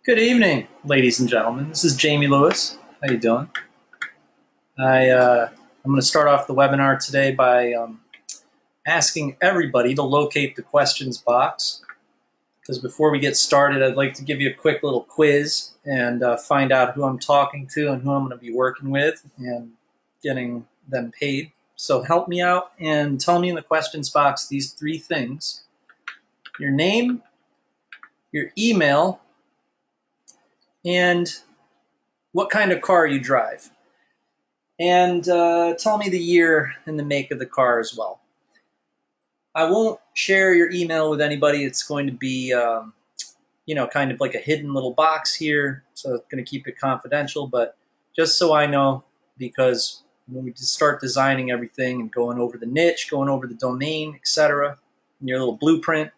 Good evening, ladies and gentlemen. This is Jamie Lewis. How you doing? I'm going to start off the webinar today by asking everybody to locate the questions box. Because before we get started, I'd like to give you a quick little quiz and find out who I'm talking to and who I'm going to be working with and getting them paid. So help me out and tell me in the questions box these three things: your name, your email, and what kind of car you drive. And tell me the year and the make of the car as well. I won't share your email with anybody. It's going to be, kind of like a hidden little box here. So it's going to keep it confidential. But just so I know, because when we start designing everything and going over the niche, going over the domain, etc., and your little blueprint,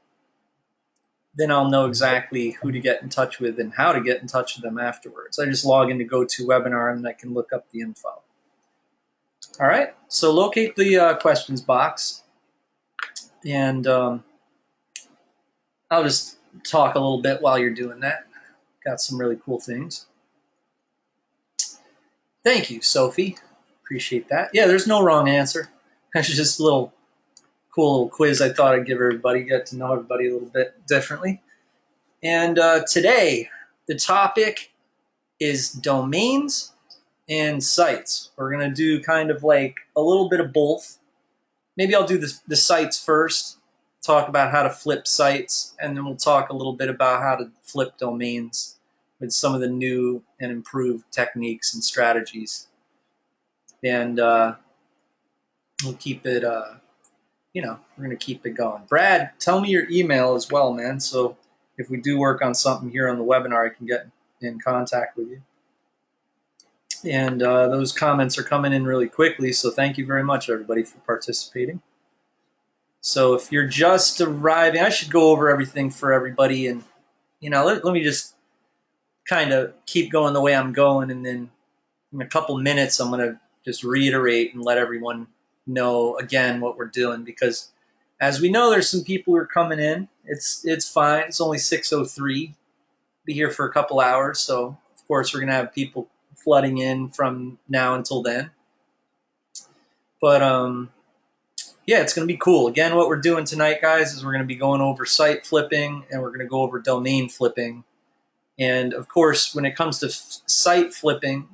then I'll know exactly who to get in touch with and how to get in touch with them afterwards. I just log into GoToWebinar and I can look up the info. All right, so locate the questions box, and I'll just talk a little bit while you're doing that. Got some really cool things. Thank you, Sophie. Appreciate that. Yeah, there's no wrong answer. That's just a little cool little quiz I thought I'd give everybody, get to know everybody a little bit differently. And today, the topic is domains and sites. We're going to do kind of like a little bit of both. Maybe I'll do the sites first, talk about how to flip sites, and then we'll talk a little bit about how to flip domains with some of the new and improved techniques and strategies. And we'll keep it, we're going to keep it going. Brad, tell me your email as well, man, so if we do work on something here on the webinar, I can get in contact with you. And those comments are coming in really quickly, so thank you very much, everybody, for participating. So if you're just arriving, I should go over everything for everybody, and let me just kind of keep going the way I'm going, and then in a couple minutes I'm going to just reiterate and let everyone know again what we're doing, because as we know, there's some people who are coming in. It's fine. It's only 6:03. Be here for a couple hours, so of course we're going to have people flooding in from now until then. But yeah, it's going to be cool. Again, what we're doing tonight, guys, is we're going to be going over site flipping, and we're going to go over domain flipping. And of course, when it comes to site flipping,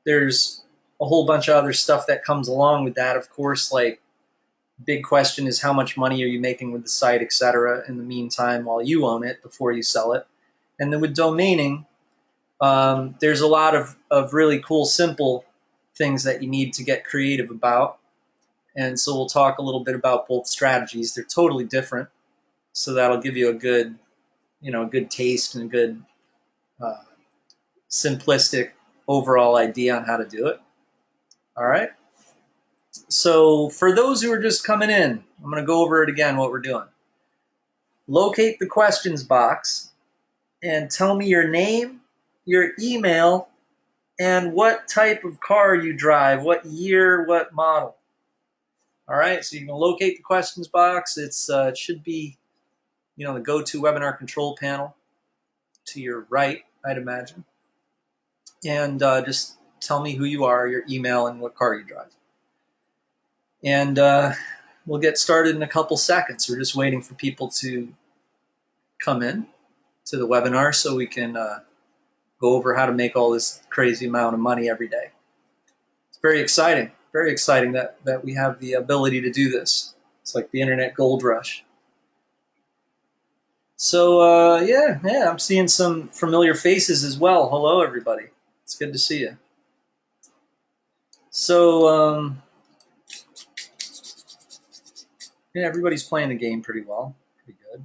there's a whole bunch of other stuff that comes along with that. Of course, like, big question is how much money are you making with the site, etc., in the meantime while you own it before you sell it. And then with domaining, there's a lot of really cool, simple things that you need to get creative about. And so we'll talk a little bit about both strategies. They're totally different. So that'll give you a good, good taste and a good simplistic overall idea on how to do it. All right. So for those who are just coming in, I'm going to go over it again, what we're doing. Locate the questions box and tell me your name, your email, and what type of car you drive, what year, what model. All right, so you can locate the questions box. It should be, the GoToWebinar control panel to your right, I'd imagine. And just tell me who you are, your email, and what car you drive. And we'll get started in a couple seconds. We're just waiting for people to come in to the webinar so we can go over how to make all this crazy amount of money every day. It's very exciting that we have the ability to do this. It's like the internet gold rush. So yeah, I'm seeing some familiar faces as well. Hello, everybody. It's good to see you. So yeah, everybody's playing the game pretty well. Pretty good.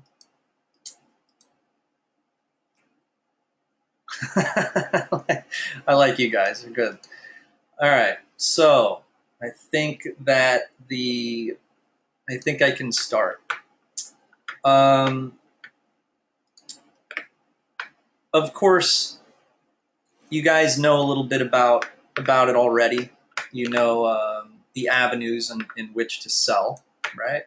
I like you guys. You're good. All right. So I think I can start. Of course, you guys know a little bit about it already. You know the avenues in which to sell, right?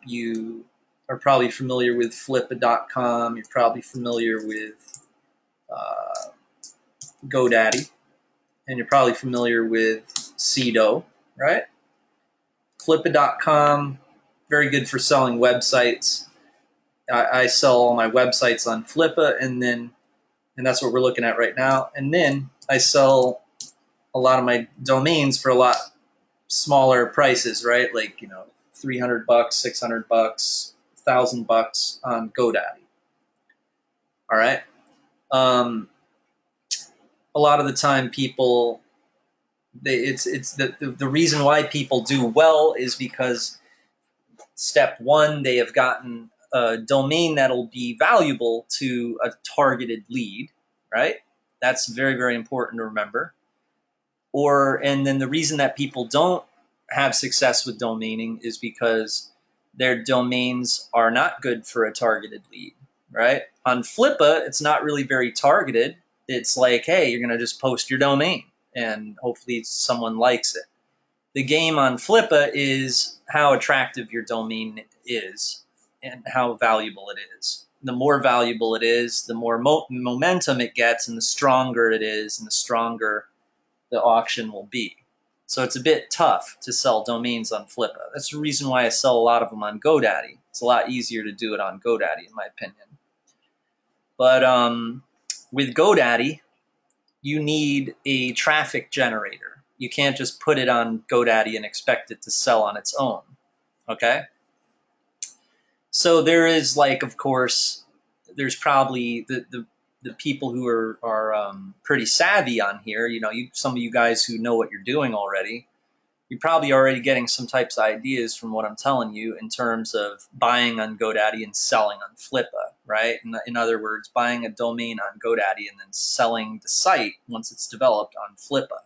You are probably familiar with flippa.com. You're probably familiar with uh, GoDaddy, and you're probably familiar with Cedo, right? Flippa.com, very good for selling websites. I sell all my websites on Flippa, and that's what we're looking at right now. And then I sell a lot of my domains for a lot smaller prices, right? Like, 300 bucks, 600 bucks, $1,000 on GoDaddy. All right. A lot of the time people, it's the reason why people do well is because step one, they have gotten a domain that'll be valuable to a targeted lead, right? That's very, very important to remember. And then the reason that people don't have success with domaining is because their domains are not good for a targeted lead, right? On Flippa, it's not really very targeted. It's like, hey, you're going to just post your domain and hopefully someone likes it. The game on Flippa is how attractive your domain is and how valuable it is. The more valuable it is, the more momentum it gets, and the stronger it is, and the stronger the auction will be. So it's a bit tough to sell domains on Flippa. That's the reason why I sell a lot of them on GoDaddy. It's a lot easier to do it on GoDaddy, in my opinion. But with GoDaddy, you need a traffic generator. You can't just put it on GoDaddy and expect it to sell on its own, okay? So there is, like, of course, there's probably the people who are pretty savvy on here. Some of you guys who know what you're doing already, you're probably already getting some types of ideas from what I'm telling you in terms of buying on GoDaddy and selling on Flippa, right? In other words, buying a domain on GoDaddy and then selling the site once it's developed on Flippa.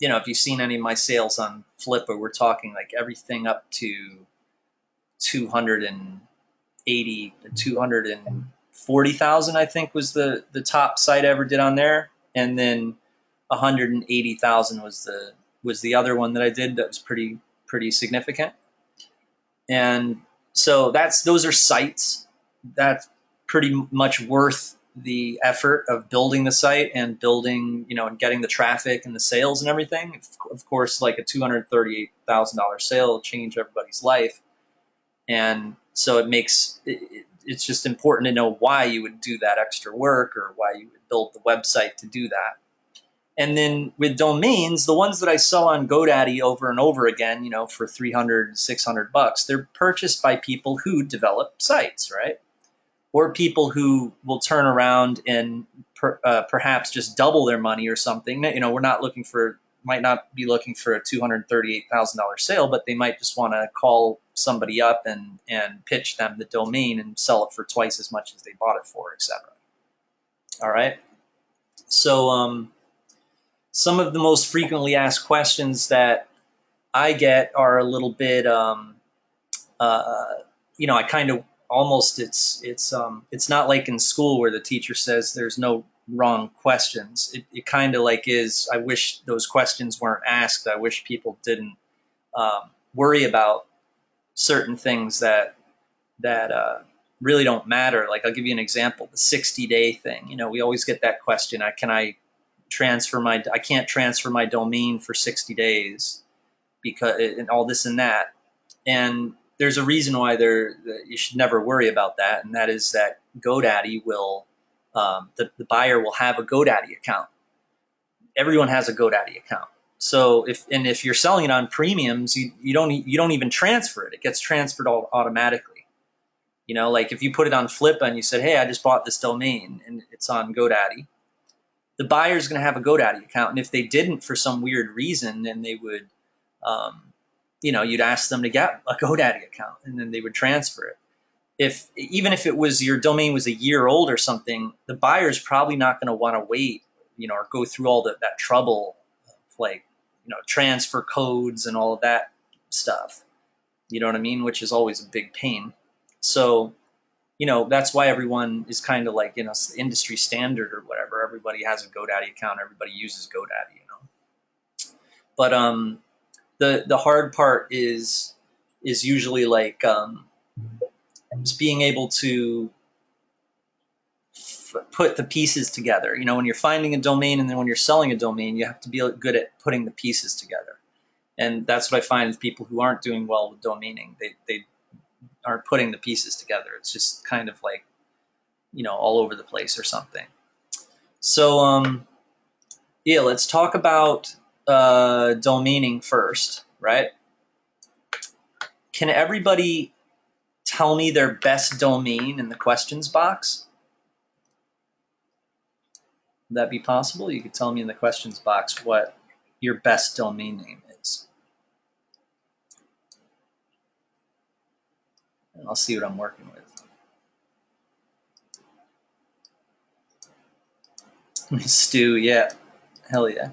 If you've seen any of my sales on Flippa, we're talking like everything up to 280 to 240,000, I think was the top site I ever did on there, and then 180,000 was the other one that I did that was pretty significant. And so those are sites that's pretty much worth the effort of building the site and building, and getting the traffic and the sales and everything. Of course, like a $238,000 sale will change everybody's life. And so it's just important to know why you would do that extra work or why you would build the website to do that. And then with domains, the ones that I sell on GoDaddy over and over again, for 300, 600 bucks, they're purchased by people who develop sites, right? Or people who will turn around and perhaps just double their money or something. Might not be looking for a $238,000 sale, but they might just want to call somebody up and pitch them the domain and sell it for twice as much as they bought it for, etc. All right. So some of the most frequently asked questions that I get are a little bit, I kind of almost it's not like in school where the teacher says there's no wrong questions. It kind of like is, I wish those questions weren't asked. I wish people didn't worry about certain things that really don't matter. Like, I'll give you an example, the 60-day thing. We always get that question. I can't transfer my domain for 60 days because, and all this and that. And there's a reason why you should never worry about that, and that is that GoDaddy will, the buyer will have a GoDaddy account. Everyone has a GoDaddy account. So if you're selling it on premiums, you don't even transfer it. It gets transferred automatically. Like if you put it on Flippa and you said, hey, I just bought this domain and it's on GoDaddy, the buyer's going to have a GoDaddy account. And if they didn't for some weird reason, then they would, you'd ask them to get a GoDaddy account and then they would transfer it. Even if it was, your domain was a year old or something, the buyer's probably not going to want to wait, or go through all that trouble of transfer codes and all of that stuff. You know what I mean? Which is always a big pain. So, that's why everyone is kind of like, it's the industry standard or whatever. Everybody has a GoDaddy account. Everybody uses GoDaddy, But the hard part is usually like is being able to put the pieces together. You know, when you're finding a domain and then when you're selling a domain, you have to be good at putting the pieces together. And that's what I find with people who aren't doing well with domaining. They aren't putting the pieces together. It's just kind of like, you know, all over the place or something. So, yeah, let's talk about domaining first, right? Can everybody tell me their best domain in the questions box? Would that be possible? You could tell me in the questions box what your best domain name is. And I'll see what I'm working with. Stu, yeah. Hell yeah.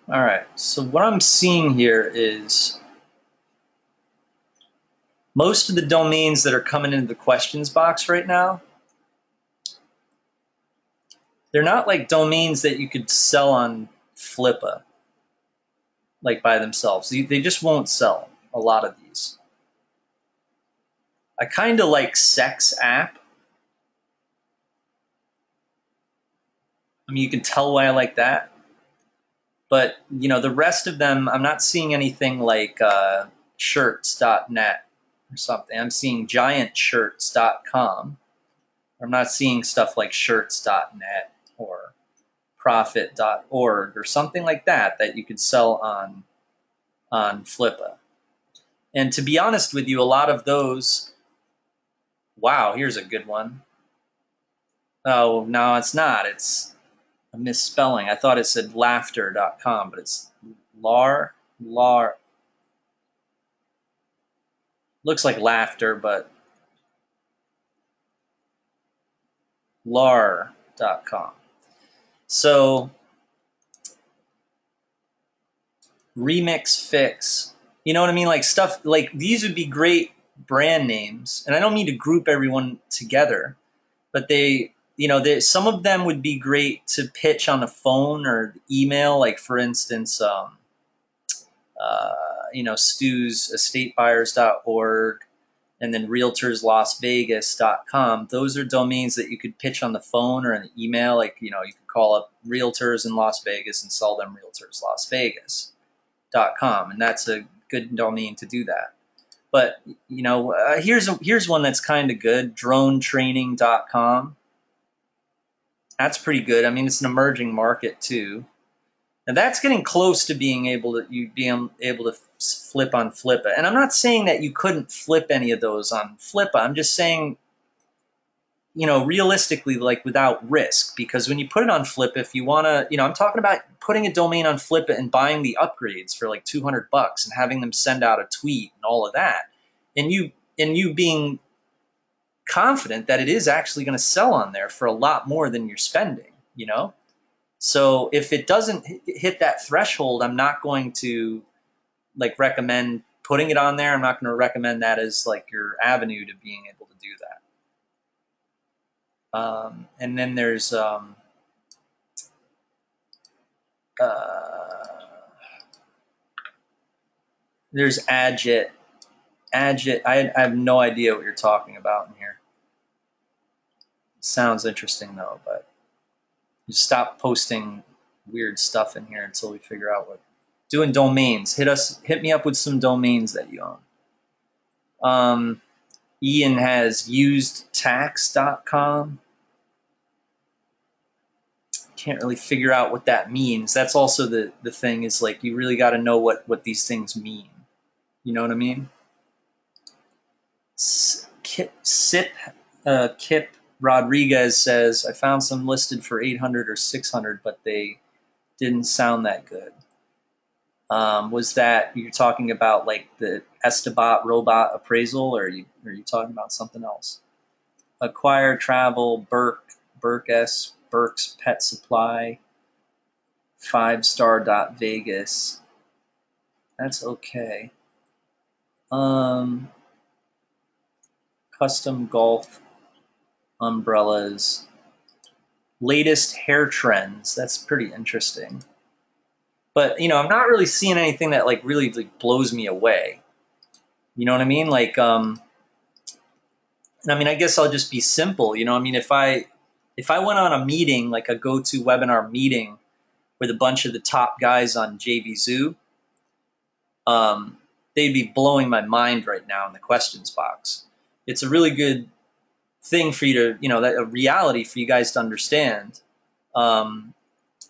All right, so what I'm seeing here is most of the domains that are coming into the questions box right now, they're not like domains that you could sell on Flippa, like by themselves. They just won't sell, a lot of these. I kind of like Sex App. I mean, you can tell why I like that. But, you know, the rest of them, I'm not seeing anything like shirts.net or something. I'm seeing giantshirts.com. I'm not seeing stuff like shirts.net or profit.org or something like that that you could sell on Flippa. And to be honest with you, a lot of those, wow, here's a good one. Oh, no, it's not. It's a misspelling. I thought it said laughter.com, but it's lar. Looks like laughter, but lar.com. So Remix Fix, you know what I mean? Like stuff like these would be great brand names. And I don't mean to group everyone together, but they, you know, some of them would be great to pitch on the phone or email. Like for instance, you know, Stu's estatebuyers.org and then realtorslasvegas.com. Those are domains that you could pitch on the phone or an email. Like, you know, you could call up realtors in Las Vegas and sell them realtorslasvegas.com. And that's a good domain to do that. But, you know, here's one that's kind of good, dronetraining.com. That's pretty good. I mean, it's an emerging market too. And that's getting close to being able to flip on Flippa. And I'm not saying that you couldn't flip any of those on Flippa. I'm just saying, you know, realistically, like without risk, because when you put it on Flippa, if you want to, you know, I'm talking about putting a domain on Flippa and buying the upgrades for like $200 and having them send out a tweet and all of that. And you being confident that it is actually going to sell on there for a lot more than you're spending, you know? So if it doesn't hit that threshold, I'm not going to like recommend putting it on there. I'm not going to recommend that as like your avenue to being able to do that. And then there's Agit. I have no idea what you're talking about in here. Sounds interesting though, but you stop posting weird stuff in here until we figure out what. Doing domains. Hit me up with some domains that you own. Ian has usedtax.com. Can't really figure out what that means. That's also the thing is like you really got to know what these things mean. You know what I mean? Kip Rodriguez says, I found some listed for 800 or 600, but they didn't sound that good. Was that you're talking about like the Estabot robot appraisal, or are you talking about something else? Acquire Travel, Burke's Pet Supply, 5star.vegas. That's okay. Custom golf umbrellas. Latest hair trends. That's pretty interesting. But I'm not really seeing anything that like really like blows me away. You know what I mean? Like, I mean, I guess I'll just be simple. I mean, if I went on a meeting, like a go-to webinar meeting with a bunch of the top guys on JVZoo, um, they'd be blowing my mind right now in the questions box. It's a really good thing for you to, that a reality for you guys to understand.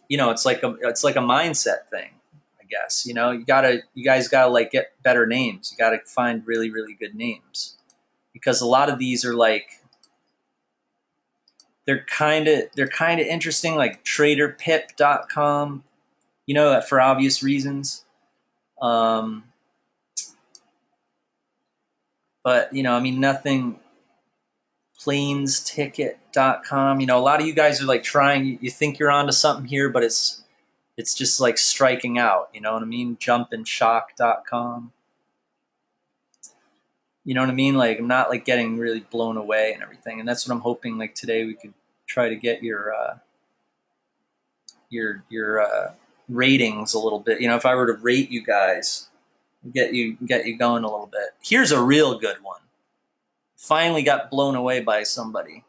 It's like a mindset thing, I guess. You guys gotta like get better names. You gotta find really, really good names, because a lot of these are like they're kind of interesting, like traderpip.com, for obvious reasons. Um, but I mean, nothing. Planesticket.com. A lot of you guys are like trying. You think you're onto something here, but it's just like striking out. You know what I mean? Jumpandshock.com. You know what I mean? Like, I'm not like getting really blown away and everything, and that's what I'm hoping. Like today, we could try to get your ratings a little bit. If I were to rate you guys, get you going a little bit. Here's a real good one. Finally got blown away by somebody.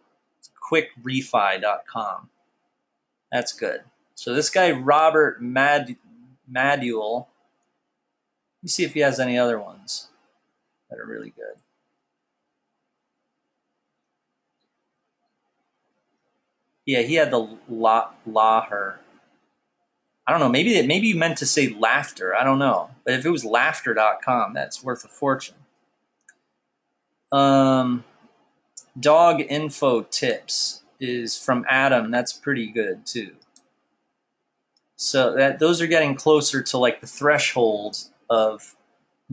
Quickrefi.com. That's good. So this guy Robert Maduel. Let me see if he has any other ones that are really good. Yeah, he had the Laher. I don't know. Maybe you meant to say laughter. I don't know. But if it was laughter.com, that's worth a fortune. Dog info tips is from Adam. That's pretty good too. So those are getting closer to like the threshold of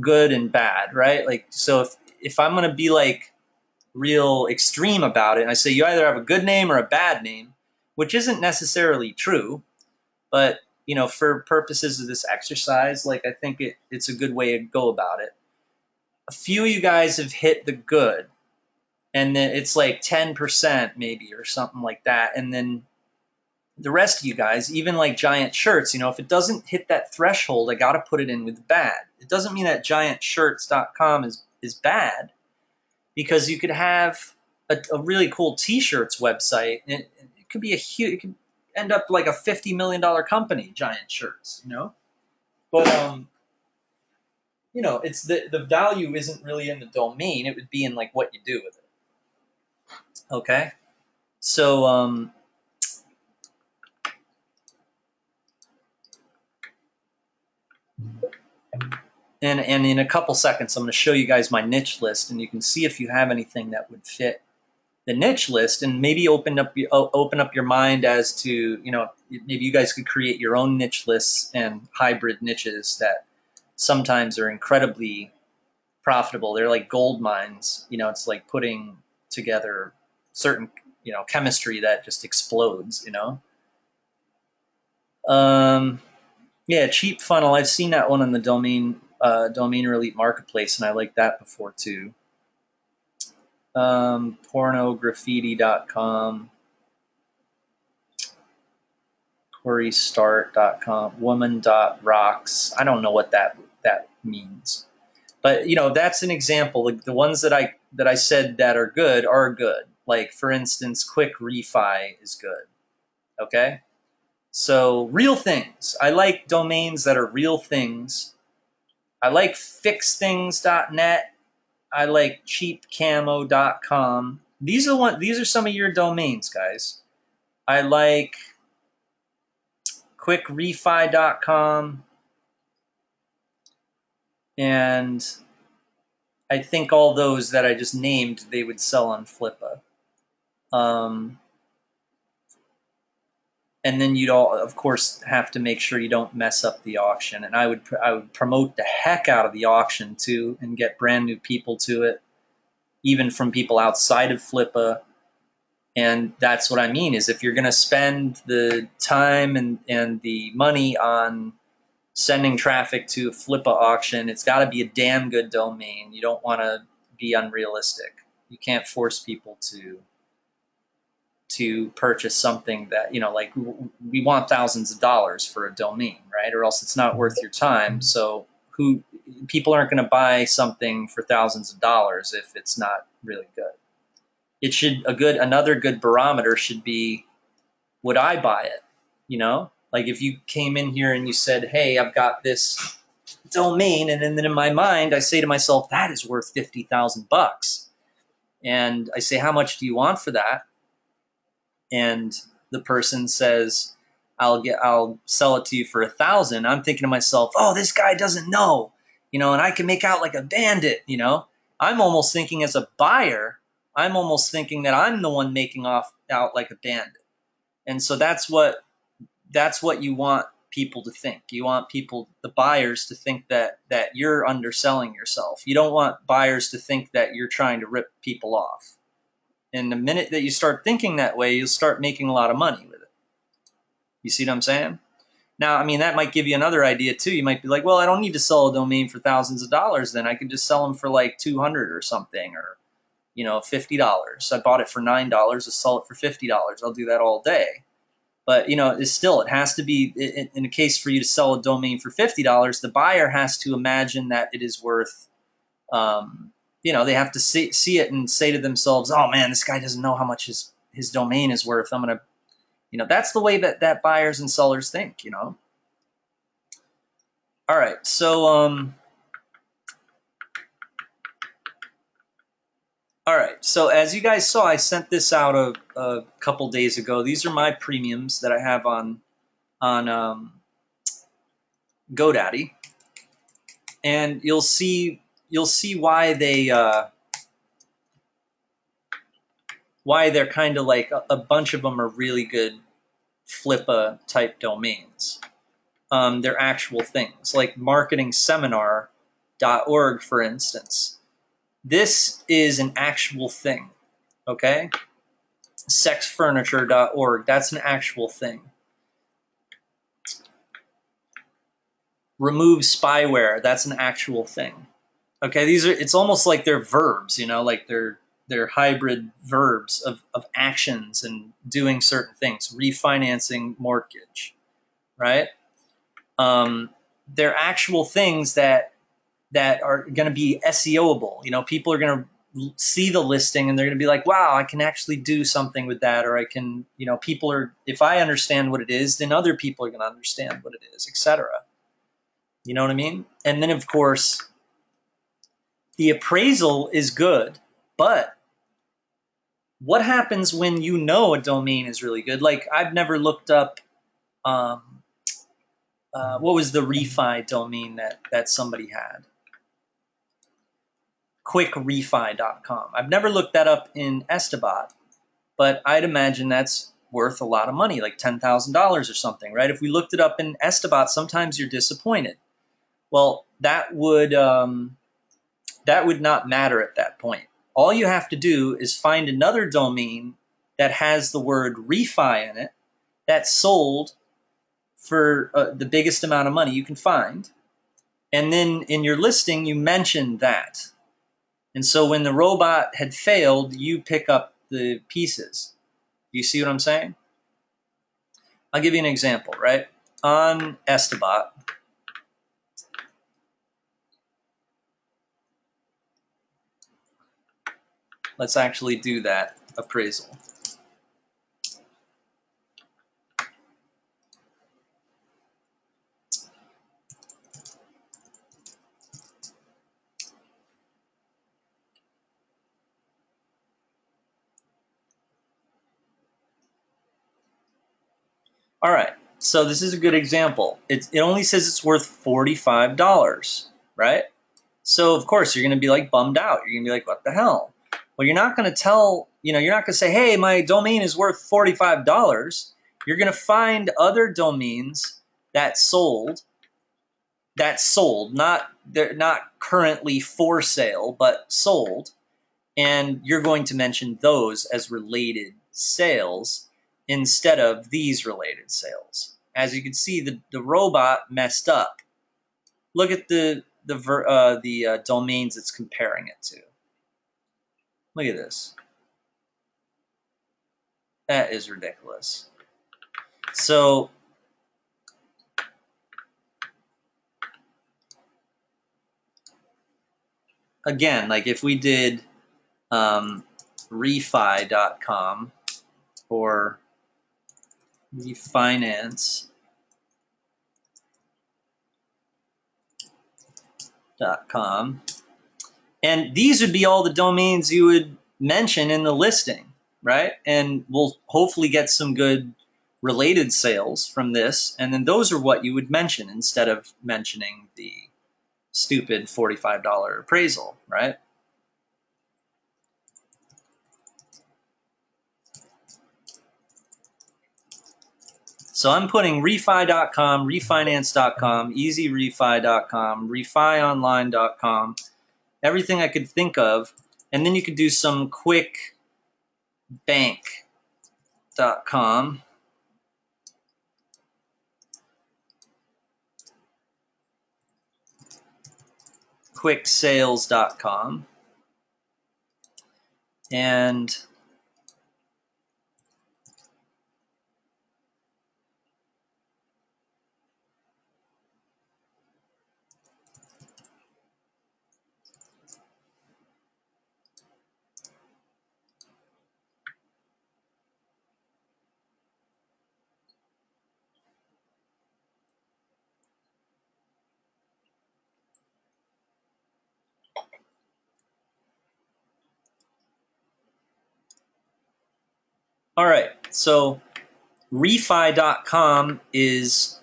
good and bad, right? Like, so if I'm going to be like real extreme about it, and I say you either have a good name or a bad name, which isn't necessarily true, but for purposes of this exercise, like I think it's a good way to go about it. A few of you guys have hit the good, and then it's like 10% maybe or something like that, and then the rest of you guys, even like Giant Shirts, if it doesn't hit that threshold, I got to put it in with bad. It doesn't mean that giantshirts.com is bad, because you could have a really cool t-shirts website, and it could be it could end up like a $50 million company, Giant Shirts, but it's the value isn't really in the domain. It would be in like what you do with it. Okay. So and in a couple seconds, I'm going to show you guys my niche list, and you can see if you have anything that would fit the niche list, and maybe open up your mind as to maybe you guys could create your own niche lists and hybrid niches that sometimes are incredibly profitable. They're like gold mines. It's like putting together certain chemistry that just explodes. Yeah, cheap funnel. I've seen that one on the domain elite marketplace, and I like that before too. Pornograffiti.com, QueryStart.com, woman.rocks. I don't know what that means, but that's an example. Like the ones that I said that are good are good. Like for instance, Quick Refi is good. Okay, so real things. I like domains that are real things. I like fixthings.net. I like cheapcamo.com. These are some of your domains, guys. I like quickrefi.com, and I think all those that I just named, they would sell on Flippa. And then you'd all, of course, have to make sure you don't mess up the auction. And I would promote the heck out of the auction too, and get brand new people to it, even from people outside of Flippa. And that's what I mean, is if you're going to spend the time and the money on sending traffic to a flippa auction, it's got to be a damn good domain. You don't want to be unrealistic. You can't force people to purchase something that, like we want thousands of dollars for a domain, right? Or else it's not worth your time. So people aren't going to buy something for thousands of dollars if it's not really good. Another good barometer should be, would I buy it? Like if you came in here and you said, hey, I've got this domain, and then in my mind I say to myself, that is worth $50,000, and I say, how much do you want for that? And the person says, I'll sell it to you for 1,000. I'm thinking to myself, oh, this guy doesn't know, and I can make out like a bandit. I'm almost thinking, as a buyer, I'm almost thinking that I'm the one making out like a bandit. And so that's what you want people to think. You want the buyers, to think that you're underselling yourself. You don't want buyers to think that you're trying to rip people off. And the minute that you start thinking that way, you'll start making a lot of money with it. You see what I'm saying? Now, that might give you another idea too. You might be like, well, I don't need to sell a domain for thousands of dollars. Then I could just sell them for like $200 or something, or $50. I bought it for $9. I'll sell it for $50. I'll do that all day. But it has to be, in a case for you to sell a domain for $50, the buyer has to imagine that it is worth. They have to see it and say to themselves, oh man, this guy doesn't know how much his domain is worth. I'm gonna, that's the way that buyers and sellers think. All right, so all right, so as you guys saw, I sent this out a couple days ago. These are my premiums that I have on GoDaddy, and you'll see why they're kind of like a bunch of them are really good flippa type domains. They're actual things, like marketingseminar.org, for instance. This is an actual thing, okay? Sexfurniture.org, that's an actual thing. Remove spyware, that's an actual thing. Okay, it's almost like they're verbs, like they're hybrid verbs of actions and doing certain things. Refinancing mortgage, right? They're actual things that are going to be SEOable. People are going to see the listing and they're going to be like, wow, I can actually do something with that. Or I can, if I understand what it is, then other people are going to understand what it is, etc. You know what I mean? And then, of course, the appraisal is good, but what happens when a domain is really good? Like, I've never looked up, what was the refi domain that somebody had? quickrefi.com. I've never looked that up in Estabat, but I'd imagine that's worth a lot of money, like $10,000 or something, right? If we looked it up in Estabat, sometimes you're disappointed. Well, that would not matter at that point. All you have to do is find another domain that has the word refi in it, that's sold for the biggest amount of money you can find, and then in your listing you mention that. And so when the robot had failed, you pick up the pieces. You see what I'm saying? I'll give you an example, right? On Estabat, let's actually do that appraisal. All right, so this is a good example. It only says it's worth $45, right? So of course you're going to be like bummed out. You're going to be like, what the hell? Well, you're not going to tell, you're not going to say, hey, my domain is worth $45. You're going to find other domains that sold, they're not currently for sale, but sold, and you're going to mention those as related sales instead of these related sales. As you can see, the robot messed up. look at the domains it's comparing it to. Look at this. That is ridiculous. So again, like if we did refi.com or refinance.com, and these would be all the domains you would mention in the listing, right? And we'll hopefully get some good related sales from this, and then those are what you would mention instead of mentioning the stupid $45 appraisal, right? So I'm putting refi.com, refinance.com, easyrefi.com, refionline.com, everything I could think of, and then you could do some quickbank.com. quicksales.com, and all right, so refi.com is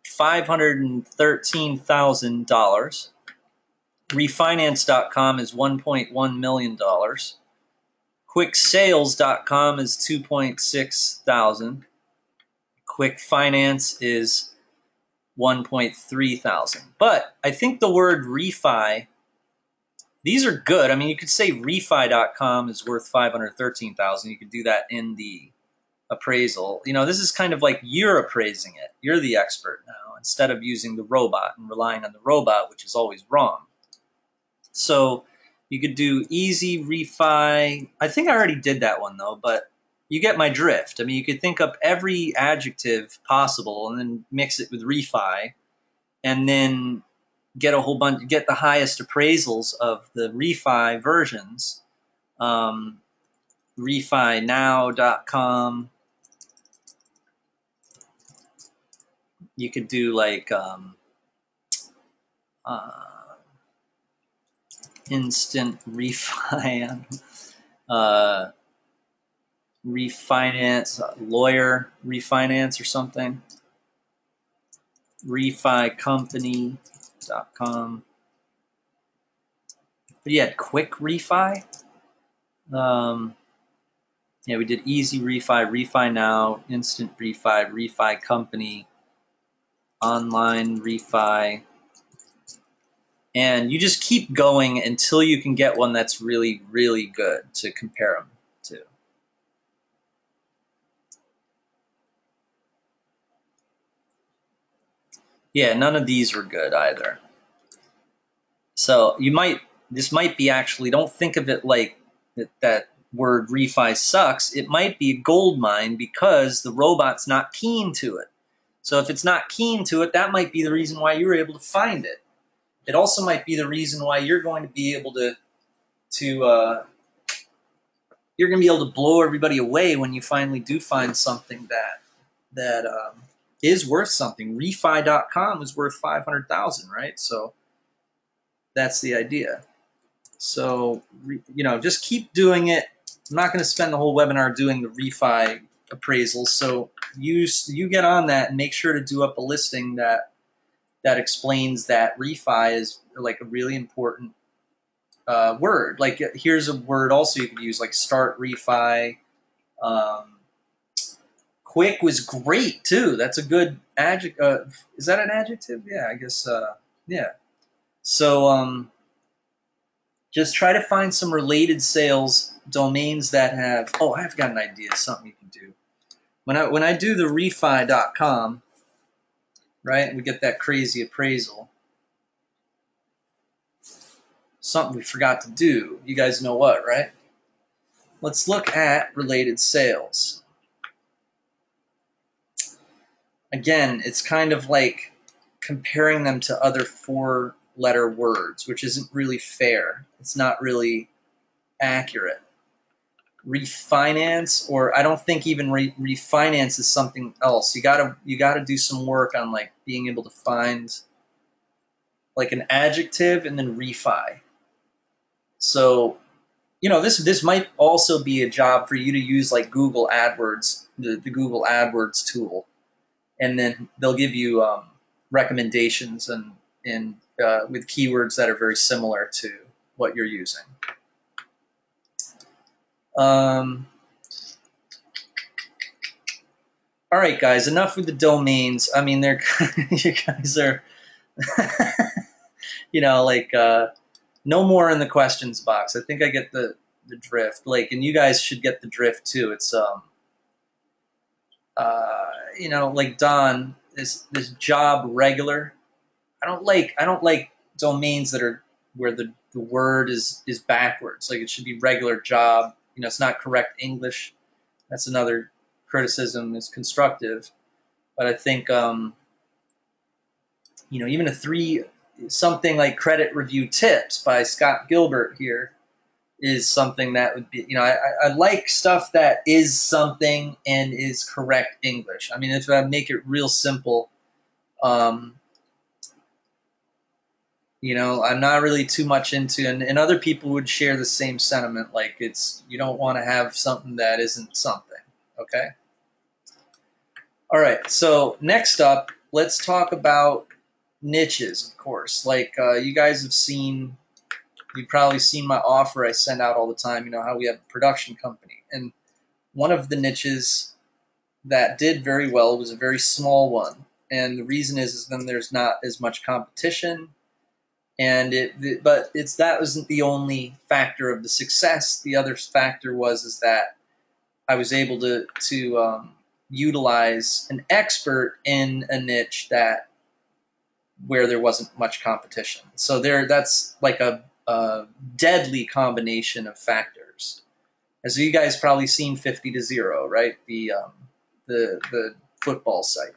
$513,000. Refinance.com is $1.1 million. Quicksales.com is $2.6 thousand. Quick Finance is $1.3 thousand. But I think the word refi, these are good. I mean, you could say refi.com is worth $513,000. You could do that in the appraisal. You know, this is kind of like you're appraising it. You're the expert now, instead of using the robot and relying on the robot, which is always wrong. So you could do easy refi. I think I already did that one though, but you get my drift. I mean, you could think up every adjective possible and then mix it with refi, and then get a whole bunch, get the highest appraisals of the refi versions. Refinow.com. You could do like instant refi, refinance, lawyer refinance or something. Reficompany.com. But you had quick refi. Yeah, we did easy refi, refi now, instant refi, refi company, online refi. And you just keep going until you can get one that's really, really good to compare them to. Yeah, none of these were good either. So this might be actually, don't think of it like that word refi sucks. It might be a gold mine because the robot's not keen to it. So if it's not keen to it, that might be the reason why you were able to find it. It also might be the reason why you're going to be able to blow everybody away when you finally do find something that is worth something. Refi.com is worth $500,000, right? So that's the idea. So just keep doing it. I'm not going to spend the whole webinar doing the refi appraisals. So you get on that and make sure to do up a listing that explains that refi is like a really important word. Like here's a word also you could use, like start refi. Quick was great too. That's a good adjective. Is that an adjective? Yeah, I guess. Yeah. So just try to find some related sales domains that have. Oh, I've got an idea. Something you can do. When I do the refi.com, right? We get that crazy appraisal. something we forgot to do. You guys know what, right? Let's look at related sales. Again, it's kind of like comparing them to other 4-letter words, which isn't really fair. It's not really accurate. Refinance, or I don't think even refinance is something else. You gotta do some work on like being able to find like an adjective and then refi. So, you know, this might also be a job for you to use like Google AdWords, the Google AdWords tool, and then they'll give you recommendations and with keywords that are very similar to what you're using. All right, guys, enough with the domains. I mean, they're you guys are, you know, like no more in the questions box. I think I get the drift. Like, and you guys should get the drift too. It's you know, like Don, this job regular. I don't like domains that are where the word is backwards. Like it should be regular job. You know, it's not correct English. That's another criticism. Is constructive, but I think you know, even something like credit review tips by Scott Gilbert here is something that would be, you know, I like stuff that is something and is correct English. I mean, if I make it real simple, you know, I'm not really too much into, and other people would share the same sentiment. Like you don't want to have something that isn't something. Okay. All right. So next up, let's talk about niches, of course. Like you guys have seen. You've probably seen my offer I send out all the time, you know, how we have a production company. And one of the niches that did very well was a very small one. And the reason is then there's not as much competition. And that wasn't the only factor of the success. The other factor is that I was able to utilize an expert in a niche where there wasn't much competition. So that's like a deadly combination of factors. As you guys probably seen 50 to 0, right? The football site.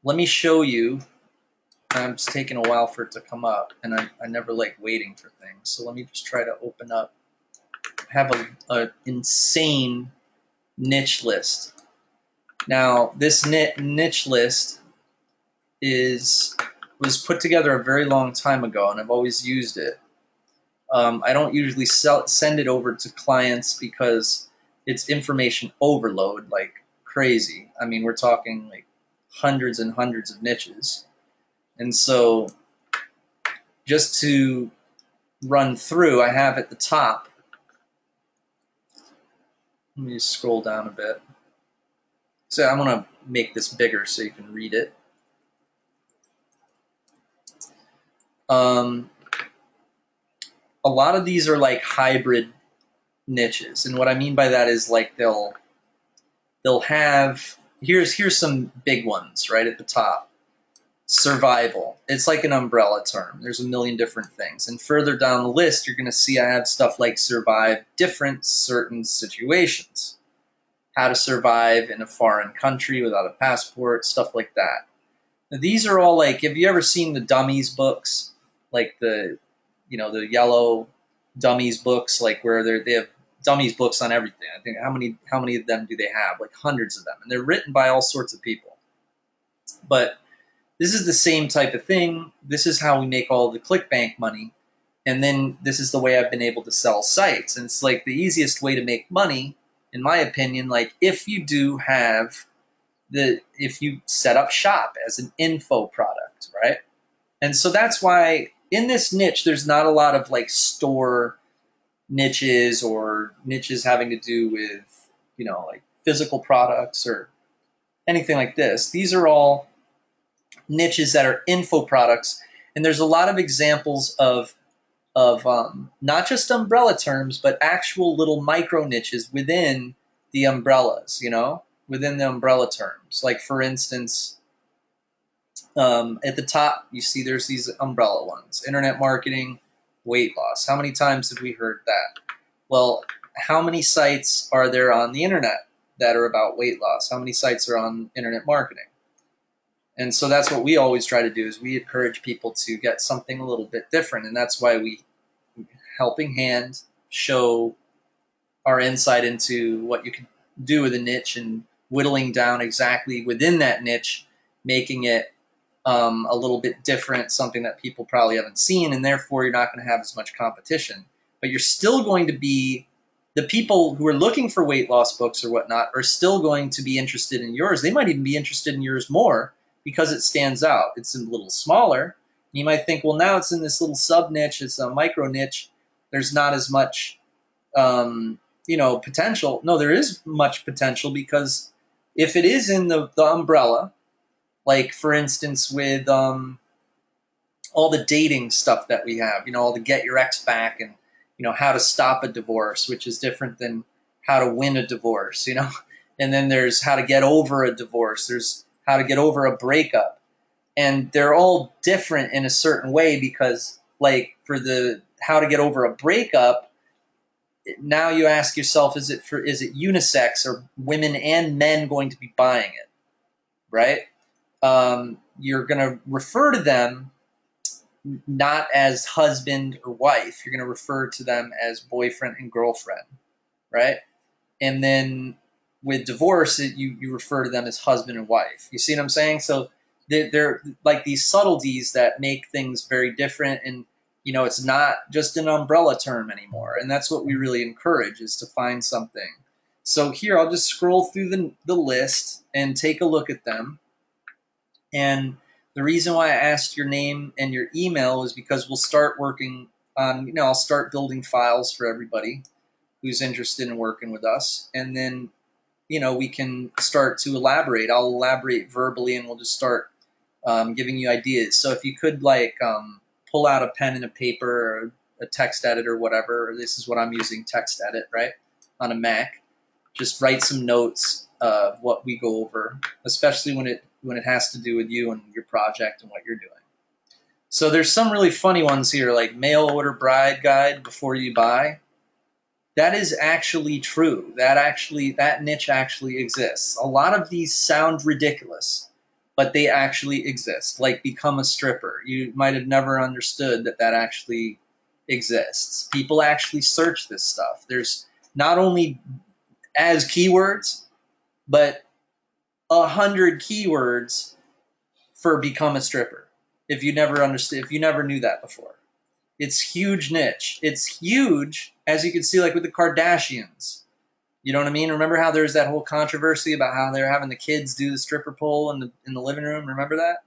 Let me show you. It's taking a while for it to come up, and I never like waiting for things. So let me just try to open up. I have a insane niche list. Now this niche list was put together a very long time ago, and I've always used it. I don't usually send it over to clients because it's information overload like crazy. I mean, we're talking like hundreds and hundreds of niches. And so just to run through, I have at the top, let me just scroll down a bit. So I'm going to make this bigger so you can read it. A lot of these are like hybrid niches, and what I mean by that is like they'll have here's some big ones right at the top. Survival. It's like an umbrella term. There's a million different things, and further down the list, you're going to see I have stuff like survive different certain situations, how to survive in a foreign country without a passport, stuff like that. Now, these are all like, have you ever seen the dummies books, like the yellow dummies books, like where they have dummies books on everything? I think how many of them do they have? Like hundreds of them, and they're written by all sorts of people. But this is the same type of thing. This is how we make all the ClickBank money, and then this is the way I've been able to sell sites. And it's like the easiest way to make money, in my opinion. Like if you set up shop as an info product, right? And so that's why in this niche, there's not a lot of like store niches or niches having to do with, you know, like physical products or anything like this. These are all niches that are info products. And there's a lot of examples of not just umbrella terms, but actual little micro niches within the umbrellas, you know, within the umbrella terms. Like for instance, At the top, you see there's these umbrella ones: internet marketing, weight loss. How many times have we heard that? Well, how many sites are there on the internet that are about weight loss? How many sites are on internet marketing? And so that's what we always try to do, is we encourage people to get something a little bit different. And that's why we, helping hand, show our insight into what you can do with a niche and whittling down exactly within that niche, making it a little bit different, something that people probably haven't seen, and therefore you're not going to have as much competition. But you're still going to be, the people who are looking for weight loss books or whatnot are still going to be interested in yours. They might even be interested in yours more because it stands out. It's a little smaller. You might think, well, now it's in this little sub niche, it's a micro niche. There's not as much, potential. No, there is much potential, because if it is in the umbrella, like for instance with all the dating stuff that we have, all the get your ex back, and how to stop a divorce, which is different than how to win a divorce, and then there's how to get over a divorce, there's how to get over a breakup, and they're all different in a certain way, because like for the how to get over a breakup, now you ask yourself, is it unisex, or women and men going to be buying it, right? You're going to refer to them not as husband or wife. You're going to refer to them as boyfriend and girlfriend, right? And then with divorce, you refer to them as husband and wife. You see what I'm saying? So they're like these subtleties that make things very different, and it's not just an umbrella term anymore. And that's what we really encourage, is to find something. So here, I'll just scroll through the list and take a look at them. And the reason why I asked your name and your email is because we'll start working on, I'll start building files for everybody who's interested in working with us. And then, we can start to elaborate. I'll elaborate verbally, and we'll just start giving you ideas. So if you could pull out a pen and a paper, or a text edit or whatever, this is what I'm using, text edit, right, on a Mac. Just write some notes of what we go over, especially when it has to do with you and your project and what you're doing. So there's some really funny ones here, like mail order bride guide before you buy. That is actually true. That niche actually exists. A lot of these sound ridiculous, but they actually exist. Like become a stripper. You might have never understood that actually exists. People actually search this stuff. There's not only as keywords, but 100 keywords for become a stripper. If you never knew that before. It's huge niche. It's huge, as you can see, like with the Kardashians. You know what I mean? Remember how there's that whole controversy about how they're having the kids do the stripper pole in the living room? Remember that?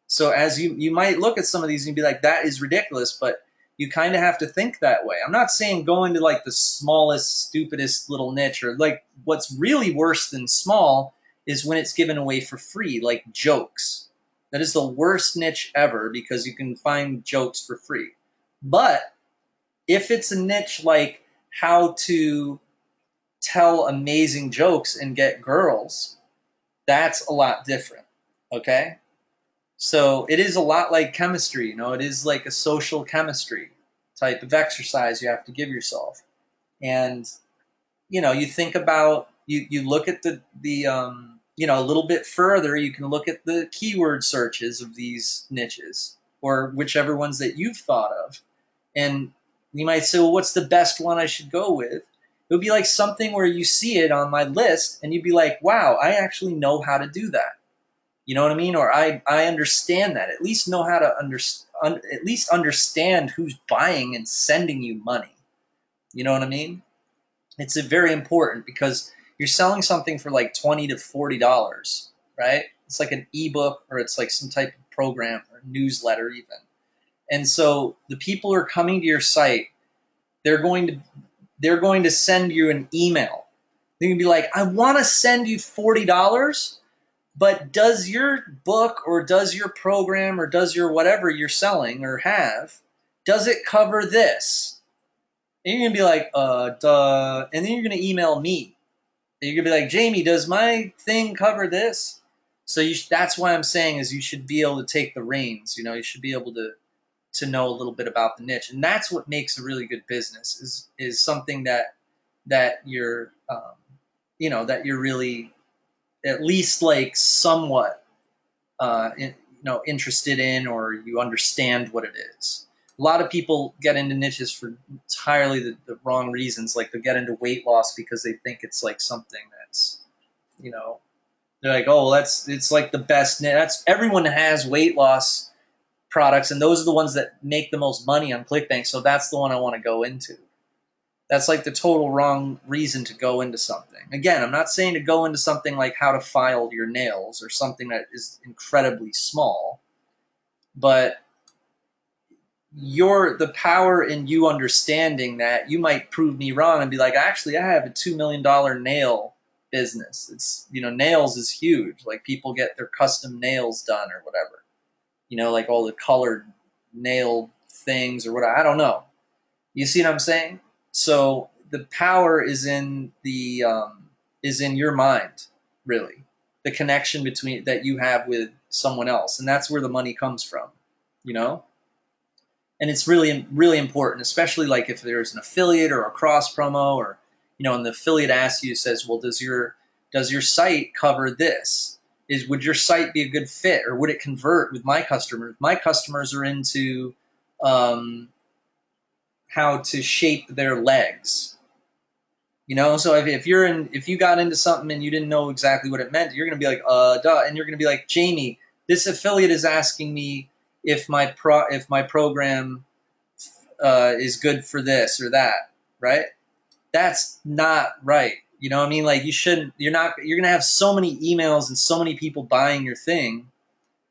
So as you might look at some of these and be like, that is ridiculous, but you kind of have to think that way. I'm not saying go into like the smallest, stupidest little niche, or like what's really worse than small is when it's given away for free, like jokes. That is the worst niche ever, because you can find jokes for free. But if it's a niche like how to tell amazing jokes and get girls, that's a lot different, okay? So it is a lot like chemistry, it is like a social chemistry type of exercise you have to give yourself. And, you think about, you look at the a little bit further, you can look at the keyword searches of these niches, or whichever ones that you've thought of. And you might say, well, what's the best one I should go with? It would be like something where you see it on my list and you'd be like, wow, I actually know how to do that. You know what I mean? Or I understand that. At least know how to at least understand who's buying and sending you money. You know what I mean? It's very important, because you're selling something for like $20 to $40, right? It's like an ebook, or it's like some type of program or newsletter even. And so the people who are coming to your site, they're going to send you an email. They're going to be like, I want to send you $40, but does your book, or does your program, or does your whatever you're selling or have, does it cover this? And you're going to be like, duh. And then you're going to email me. And you're going to be like, Jamie, does my thing cover this? So that's why I'm saying is you should be able to take the reins. You know, you should be able to know a little bit about the niche, and that's what makes a really good business is something that you're you know, that you're really at least like somewhat you know, interested in, or you understand what it is. A lot of people get into niches for entirely the wrong reasons. Like they get into weight loss because they think it's like something that's, you know, they're like, oh, well, it's like the best. That's everyone has weight loss products, and those are the ones that make the most money on ClickBank. So that's the one I want to go into. That's like the total wrong reason to go into something. Again, I'm not saying to go into something like how to file your nails or something that is incredibly small, but the power in you understanding that you might prove me wrong and be like, actually, I have a $2 million nail business. It's, you know, nails is huge. Like people get their custom nails done or whatever, you know, like all the colored nail things or whatever. I don't know. You see what I'm saying? So the power is in your mind, really. The connection between that you have with someone else, and that's where the money comes from, you know. And it's really important, especially like if there's an affiliate or a cross promo, or you know, and the affiliate asks you, says, well, does your site cover this? Would your site be a good fit, or would it convert with my customers? My customers are into how to shape their legs. You know, so if you got into something and you didn't know exactly what it meant, you're gonna be like, duh, and you're gonna be like, Jamie, this affiliate is asking me if my program is good for this or that, right? That's not right. You know what I mean? Like you shouldn't. You're gonna have so many emails and so many people buying your thing.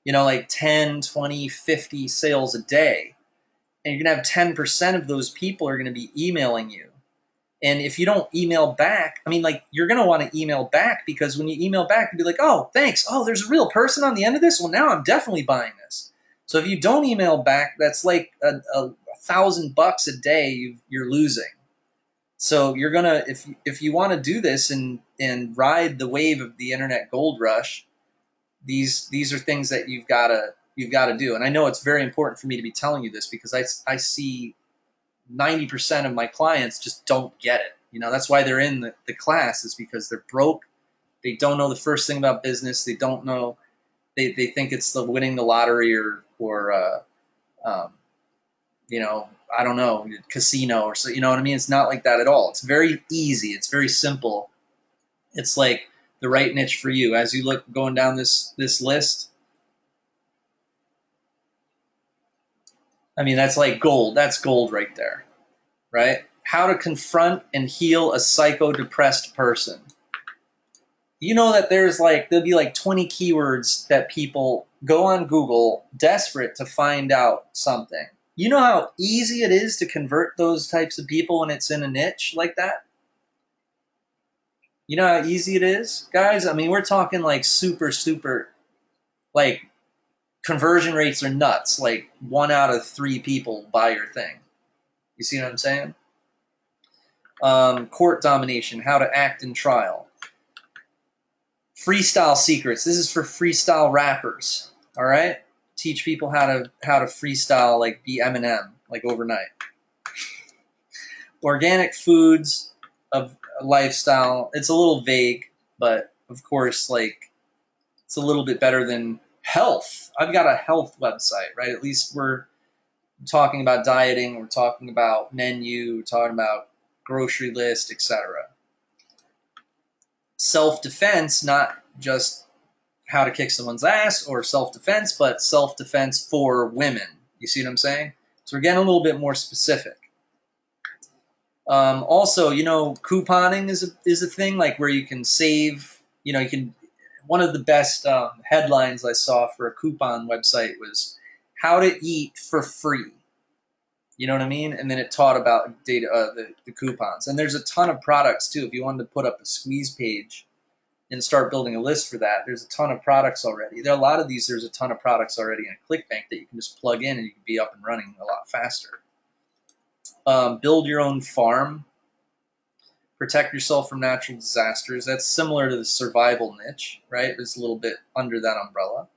You know, like 10, 20, 50 sales a day, and you're gonna have 10% of those people are gonna be emailing you. And if you don't email back, I mean, like, you're going to want to email back, because when you email back, you'll be like, oh, thanks. Oh, there's a real person on the end of this. Well, now I'm definitely buying this. So if you don't email back, that's like a $1,000 a day you're losing. So you're going to, if you want to do this and ride the wave of the internet gold rush, these are things that you've got to do. And I know it's very important for me to be telling you this, because I see 90% of my clients just don't get it. You know, that's why they're in the class, is because they're broke. They don't know the first thing about business. They don't know. They think it's the winning the lottery or you know, I don't know, casino or so. You know what I mean? It's not like that at all. It's very easy. It's very simple. It's like the right niche for you. As you look going down this list, I mean, that's like gold. That's gold right there. Right? How to confront and heal a psycho-depressed person. You know that there'll be like 20 keywords that people go on Google desperate to find out something. You know how easy it is to convert those types of people when it's in a niche like that? You know how easy it is? Guys, I mean, we're talking like super, super, like conversion rates are nuts. Like 1 out of 3 people buy your thing. You see what I'm saying? Court domination, how to act in trial. Freestyle secrets. This is for freestyle rappers. All right, teach people how to freestyle, like be Eminem, like overnight. Organic foods of lifestyle. It's a little vague, but of course, like it's a little bit better than health. I've got a health website, right? At least we're talking about dieting. We're talking about menu. We're talking about grocery list, etc. Self-defense, not just how to kick someone's ass or self-defense, but self-defense for women. You see what I'm saying? So we're getting a little bit more specific. Also, you know, couponing is a thing, like where you can save. You know, you can. One of the best headlines I saw for a coupon website was how to eat for free. You know what I mean? And then it taught about data, the coupons. And there's a ton of products too. If you wanted to put up a squeeze page and start building a list for that, there's a ton of products already. There are a lot of these. There's a ton of products already in ClickBank that you can just plug in and you can be up and running a lot faster. Build your own farm. Protect yourself from natural disasters. That's similar to the survival niche, right? It's a little bit under that umbrella.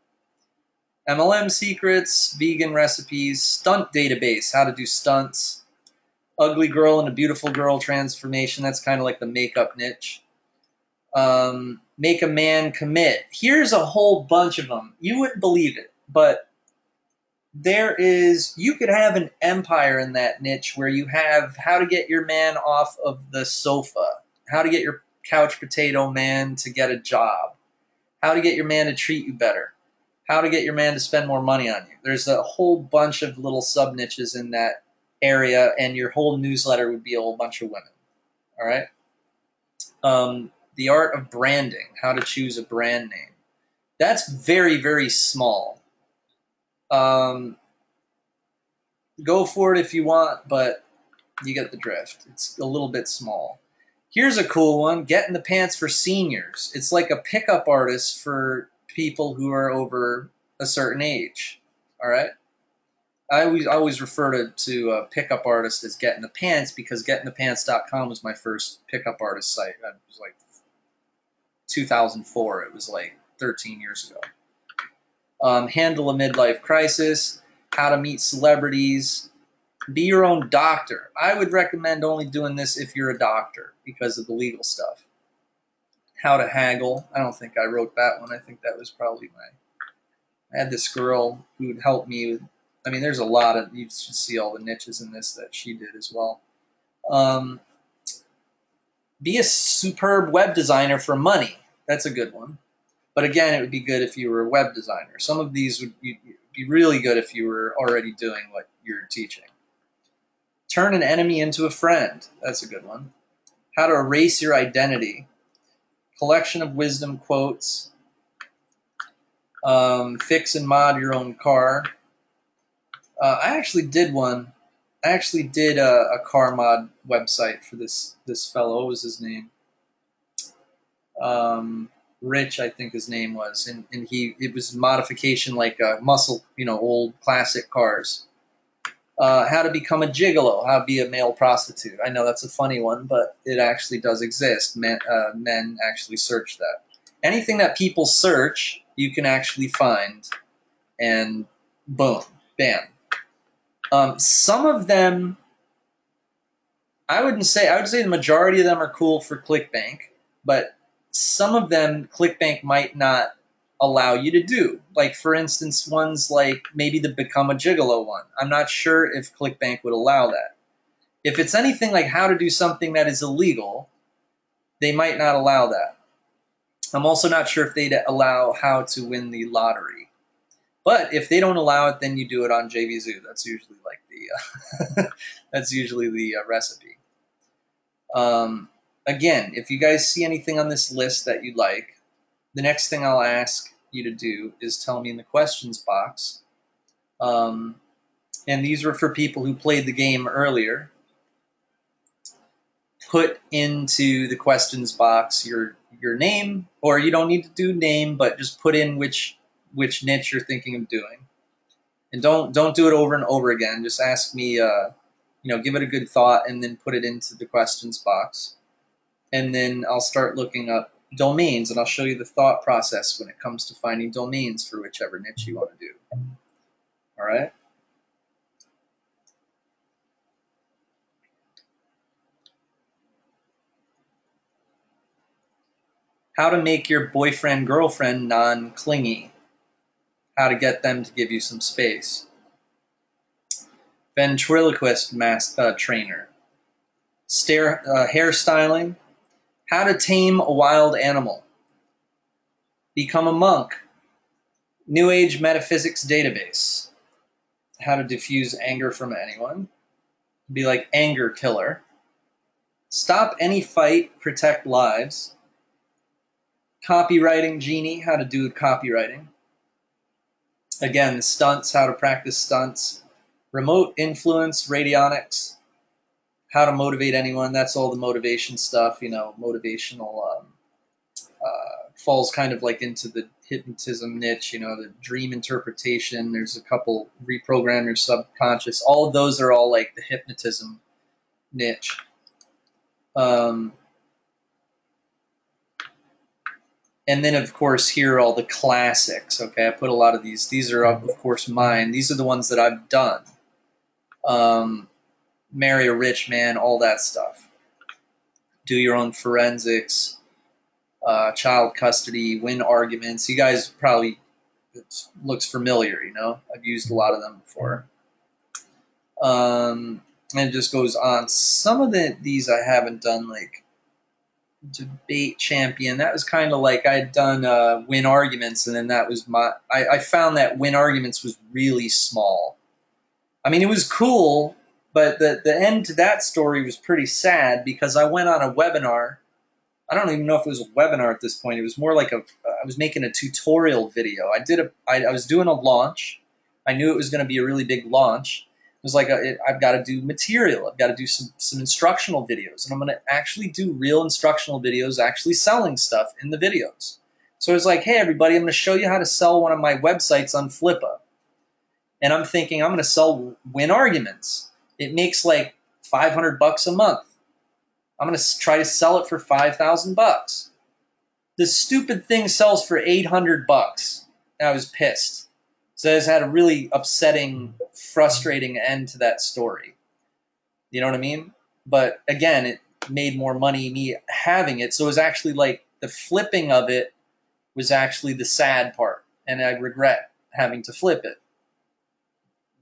MLM secrets, vegan recipes, stunt database, how to do stunts, ugly girl and a beautiful girl transformation. That's kind of like the makeup niche. Make a man commit. Here's a whole bunch of them. You wouldn't believe it, but you could have an empire in that niche where you have how to get your man off of the sofa, how to get your couch potato man to get a job, how to get your man to treat you better, how to get your man to spend more money on you. There's a whole bunch of little sub niches in that area, and your whole newsletter would be a whole bunch of women. All right. The art of branding, how to choose a brand name. That's very, very small. Go for it if you want, but you get the drift. It's a little bit small. Here's a cool one, get in the pants for seniors. It's like a pickup artist for people who are over a certain age. All right. I always refer to a pickup artist as Get in the Pants because getinthepants.com was my first pickup artist site. It was like 2004. It was like 13 years ago. Handle a midlife crisis, how to meet celebrities, be your own doctor. I would recommend only doing this if you're a doctor because of the legal stuff. How to haggle. I don't think I wrote that one. I think that was probably I had this girl who would help me with, I mean, there's a lot of, you should see all the niches in this that she did as well. Be a superb web designer for money. That's a good one. But again, it would be good if you were a web designer. Some of these would be really good if you were already doing what you're teaching. Turn an enemy into a friend. That's a good one. How to erase your identity. Collection of wisdom quotes. Fix and mod your own car. I actually did one. I actually did a car mod website for this fellow. What was his name? Rich, I think his name was, and it was modification like muscle, old classic cars. How to become a gigolo, how to be a male prostitute. I know that's a funny one, but it actually does exist. Men actually search that. Anything that people search, you can actually find, and boom, bam. Some of them, I would say the majority of them are cool for ClickBank, but some of them ClickBank might not allow you to do. Like, for instance, ones like maybe the Become a Gigolo one. I'm not sure if ClickBank would allow that. If it's anything like how to do something that is illegal, they might not allow that. I'm also not sure if they'd allow how to win the lottery. But if they don't allow it, then you do it on JVZoo. That's usually like the that's usually the recipe. Again, if you guys see anything on this list that you like, the next thing I'll ask you to do is tell me in the questions box. And these were for people who played the game earlier. Put into the questions box your name, or you don't need to do name, but just put in which niche you're thinking of doing. And don't do it over and over again. Just ask me, give it a good thought and then put it into the questions box. And then I'll start looking up domains, and I'll show you the thought process when it comes to finding domains for whichever niche you want to do. All right? How to make your boyfriend, girlfriend non-clingy. How to get them to give you some space. Ventriloquist trainer. Hairstyling. How to tame a wild animal. Become a monk. New Age metaphysics database. How to diffuse anger from anyone. Be like anger killer. Stop any fight, protect lives. Copywriting genie, how to do copywriting. Again, the stunts, how to practice stunts. Remote influence, radionics. How to motivate anyone, that's all the motivation stuff, motivational falls kind of like into the hypnotism niche, the dream interpretation. There's a couple, reprogram your subconscious. All of those are all like the hypnotism niche. And then, of course, here are all the classics. Okay, I put a lot of these. These are, of course, mine. These are the ones that I've done. Marry a rich man, all that stuff. Do your own forensics, child custody, win arguments. You guys probably, it looks familiar, you know? I've used a lot of them before. And it just goes on. Some of these I haven't done, like debate champion. That was kind of like I'd done win arguments, and then that was I found that win arguments was really small. I mean, it was cool, but the end to that story was pretty sad because I went on a webinar. I don't even know if it was a webinar at this point. It was more like I was making a tutorial video. I was doing a launch. I knew it was going to be a really big launch. It was like I've got to do material. I've got to do some instructional videos, and I'm going to actually do real instructional videos, actually selling stuff in the videos. So I was like, hey, everybody, I'm going to show you how to sell one of my websites on Flippa. And I'm thinking I'm going to sell win arguments. It makes like $500 a month. I'm going to try to sell it for $5,000. The stupid thing sells for $800. And I was pissed. So I just had a really upsetting, frustrating end to that story. You know what I mean? But again, it made more money me having it. So it was actually like the flipping of it was actually the sad part. And I regret having to flip it.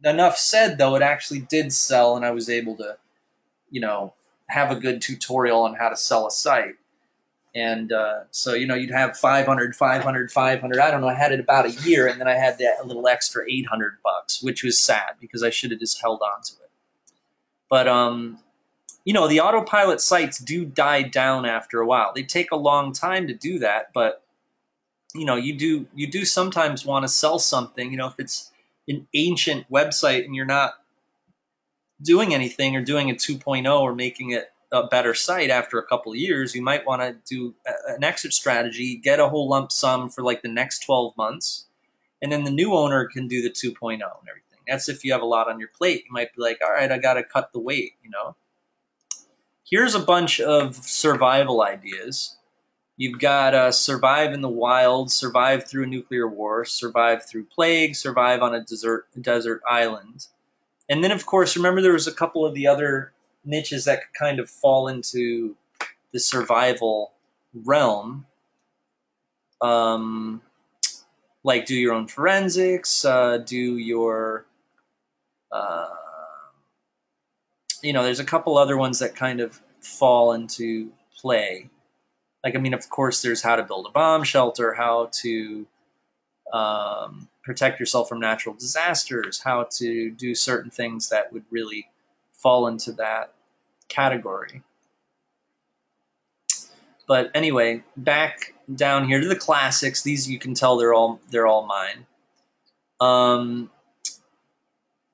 Enough said, though, it actually did sell, and I was able to, you know, have a good tutorial on how to sell a site. And so, you know, you'd have 500, 500, 500. I don't know. I had it about a year, and then I had that little extra $800, which was sad because I should have just held on to it. But, you know, the autopilot sites do die down after a while. They take a long time to do that, but, you know, you do sometimes want to sell something. You know, if it's an ancient website and you're not doing anything or doing a 2.0 or making it a better site after a couple of years, you might want to do an exit strategy, get a whole lump sum for like the next 12 months, and then the new owner can do the 2.0 and everything. That's if you have a lot on your plate. You might be like, all right, I got to cut the weight, you know. Here's a bunch of survival ideas. You've got survive in the wild, survive through a nuclear war, survive through plague, survive on a desert island. And then, of course, remember there was a couple of the other niches that could kind of fall into the survival realm. Like do your own forensics, do your, you know, there's a couple other ones that kind of fall into play. Like, I mean, of course, there's how to build a bomb shelter, how to protect yourself from natural disasters, how to do certain things that would really fall into that category. But anyway, back down here to the classics. These you can tell they're all mine.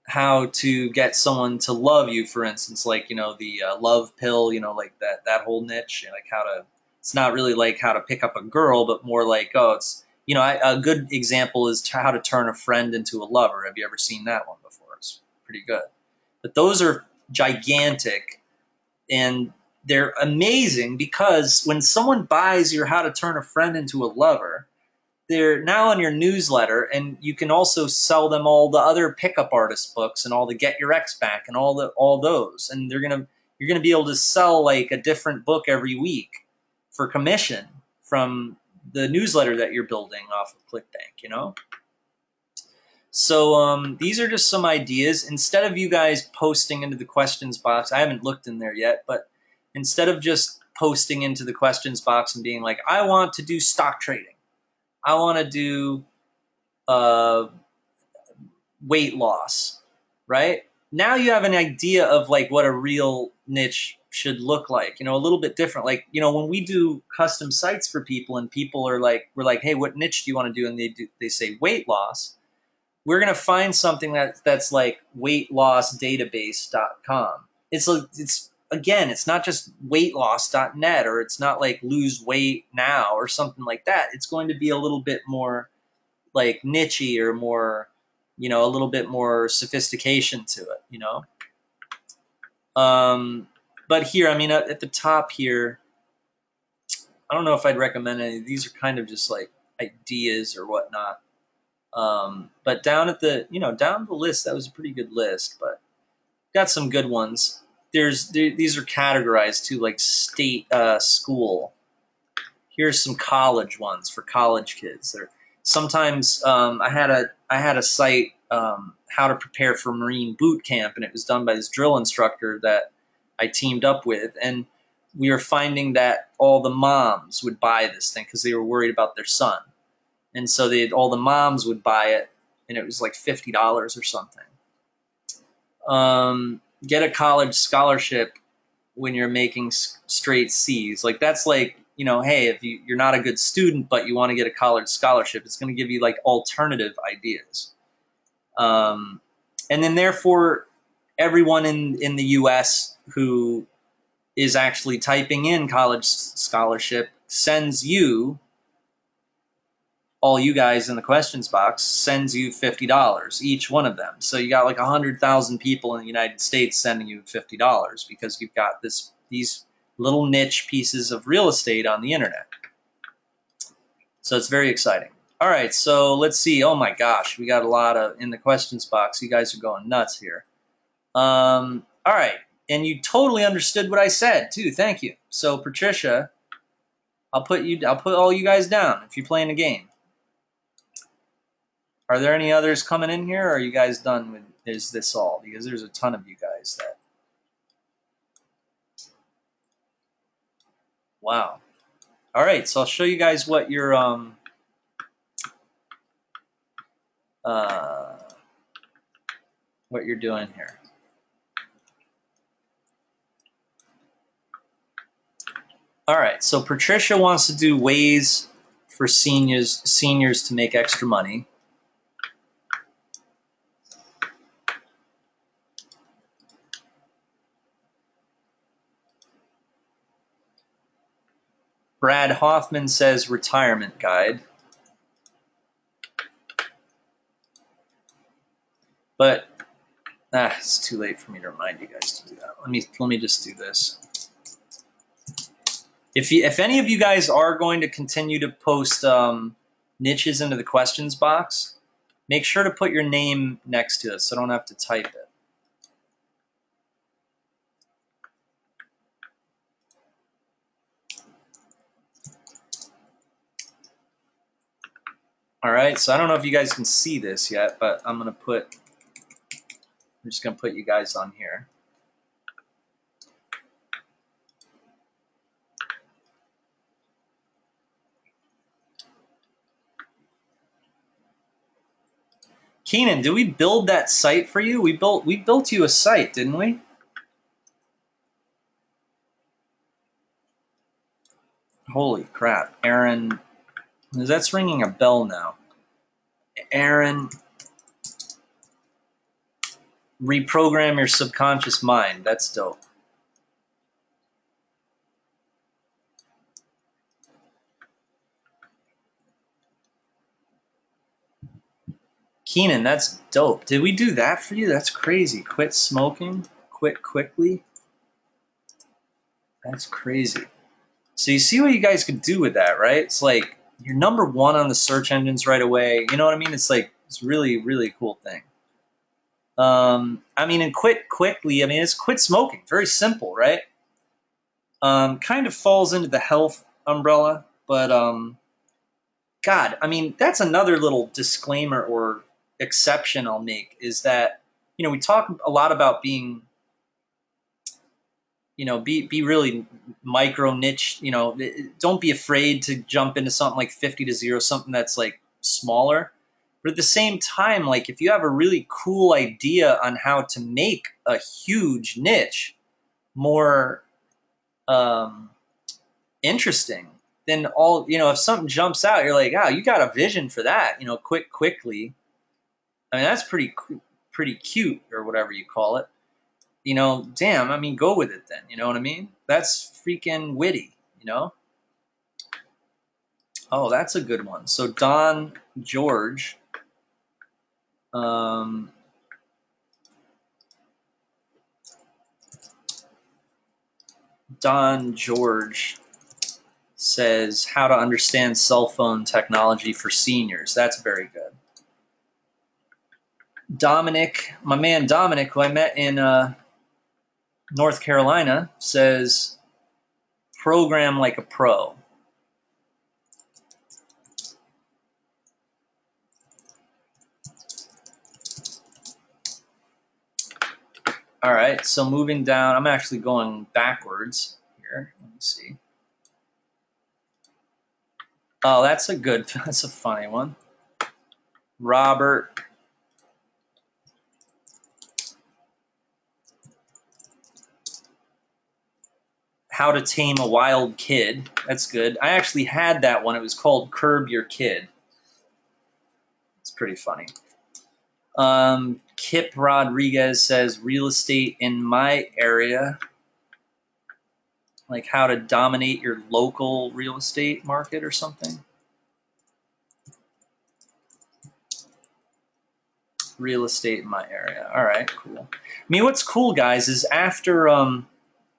How to get someone to love you, for instance, like, you know, the love pill, you know, like that whole niche, like how to. It's not really like how to pick up a girl, but more like, oh, it's, you know, a good example is how to turn a friend into a lover. Have you ever seen that one before? It's pretty good. But those are gigantic, and they're amazing because when someone buys your how to turn a friend into a lover, they're now on your newsletter, and you can also sell them all the other pickup artist books and all the Get Your Ex Back and all those, and you're gonna be able to sell like a different book every week for commission from the newsletter that you're building off of ClickBank, you know? So these are just some ideas. Instead of you guys posting into the questions box, I haven't looked in there yet, but instead of just posting into the questions box and being like, I want to do stock trading, I want to do weight loss, right? Now you have an idea of like what a real niche should look like, you know, a little bit different. Like, you know, when we do custom sites for people and people are like, we're like, hey, what niche do you want to do? And they say weight loss. We're going to find something that's like weightlossdatabase.com. It's again, it's not just weightloss.net, or it's not like lose weight now or something like that. It's going to be a little bit more like niche-y or more, you know, a little bit more sophistication to it, you know? But here, I mean, at the top here, I don't know if I'd recommend any. These are kind of just like ideas or whatnot. But down at the, down the list, that was a pretty good list, but got some good ones. These are categorized to like state, school. Here's some college ones for college kids. There, sometimes I had a site, how to prepare for Marine boot camp, and it was done by this drill instructor that I teamed up with, and we were finding that all the moms would buy this thing because they were worried about their son, and so all the moms would buy it, and it was like $50 or something. Get a college scholarship when you're making straight C's. Like that's like, hey, if you're not a good student but you want to get a college scholarship, it's going to give you like alternative ideas. And then therefore, everyone in the U.S. who is actually typing in college scholarship sends you, all you guys in the questions box, sends you $50, each one of them. So you got like 100,000 people in the United States sending you $50 because you've got these little niche pieces of real estate on the internet. So it's very exciting. All right, so let's see. Oh my gosh, we got a lot of in the questions box. You guys are going nuts here. All right, and you totally understood what I said too. Thank you. So Patricia, I'll put all you guys down if you're playing a game. Are there any others coming in here, or are you guys done with, is this all? Because there's a ton of you guys that, wow. All right, so I'll show you guys what your what you're doing here. All right, so Patricia wants to do ways for seniors to make extra money. Brad Hoffman says retirement guide. But it's too late for me to remind you guys to do that. Let me just do this. If any of you guys are going to continue to post niches into the questions box, make sure to put your name next to it so I don't have to type it. All right, so I don't know if you guys can see this yet, but I'm just gonna put you guys on here. Keenan, did we build that site for you? We built you a site, didn't we? Holy crap, Aaron, that's ringing a bell now. Aaron, reprogram your subconscious mind. That's dope. Keenan, that's dope. Did we do that for you? That's crazy. Quit smoking. Quit quickly. That's crazy. So you see what you guys could do with that, right? It's like you're number one on the search engines right away. You know what I mean? It's like, it's really, really cool thing. I mean, and quit quickly. I mean, it's quit smoking. Very simple, right? Kind of falls into the health umbrella, but God, I mean, that's another little disclaimer or exception I'll make is that, we talk a lot about being, be really micro niche, don't be afraid to jump into something like 50 to 0, something that's like smaller. But at the same time, like if you have a really cool idea on how to make a huge niche more interesting, then if something jumps out, you're like, oh, you got a vision for that, quickly. I mean, that's pretty cute or whatever you call it. Damn, I mean, go with it then. You know what I mean? That's freaking witty, Oh, that's a good one. So Don George, Don George says how to understand cell phone technology for seniors. That's very good. Dominic, my man Dominic, who I met in North Carolina, says program like a pro. All right, so moving down, I'm actually going backwards here. Let me see. Oh, that's a good, that's a funny one. Robert. How to Tame a Wild Kid. That's good. I actually had that one. It was called Curb Your Kid. It's pretty funny. Kip Rodriguez says real estate in my area. Like how to dominate your local real estate market or something. Real estate in my area. All right, cool. I mean, what's cool, guys, is after the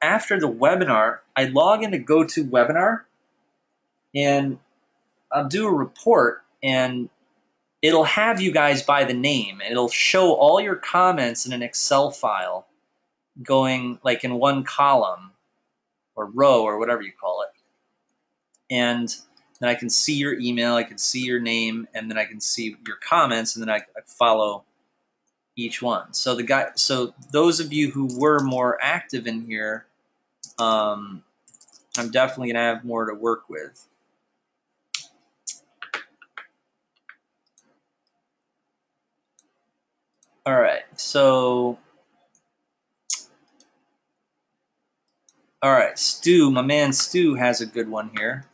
webinar, I log into GoToWebinar and I'll do a report, and it'll have you guys by the name. It'll show all your comments in an Excel file going like in one column or row or whatever you call it. And then I can see your email, I can see your name, and then I can see your comments, and then I follow each one. So those of you who were more active in here, I'm definitely gonna have more to work with. All right, so all right, Stu, my man Stu has a good one here.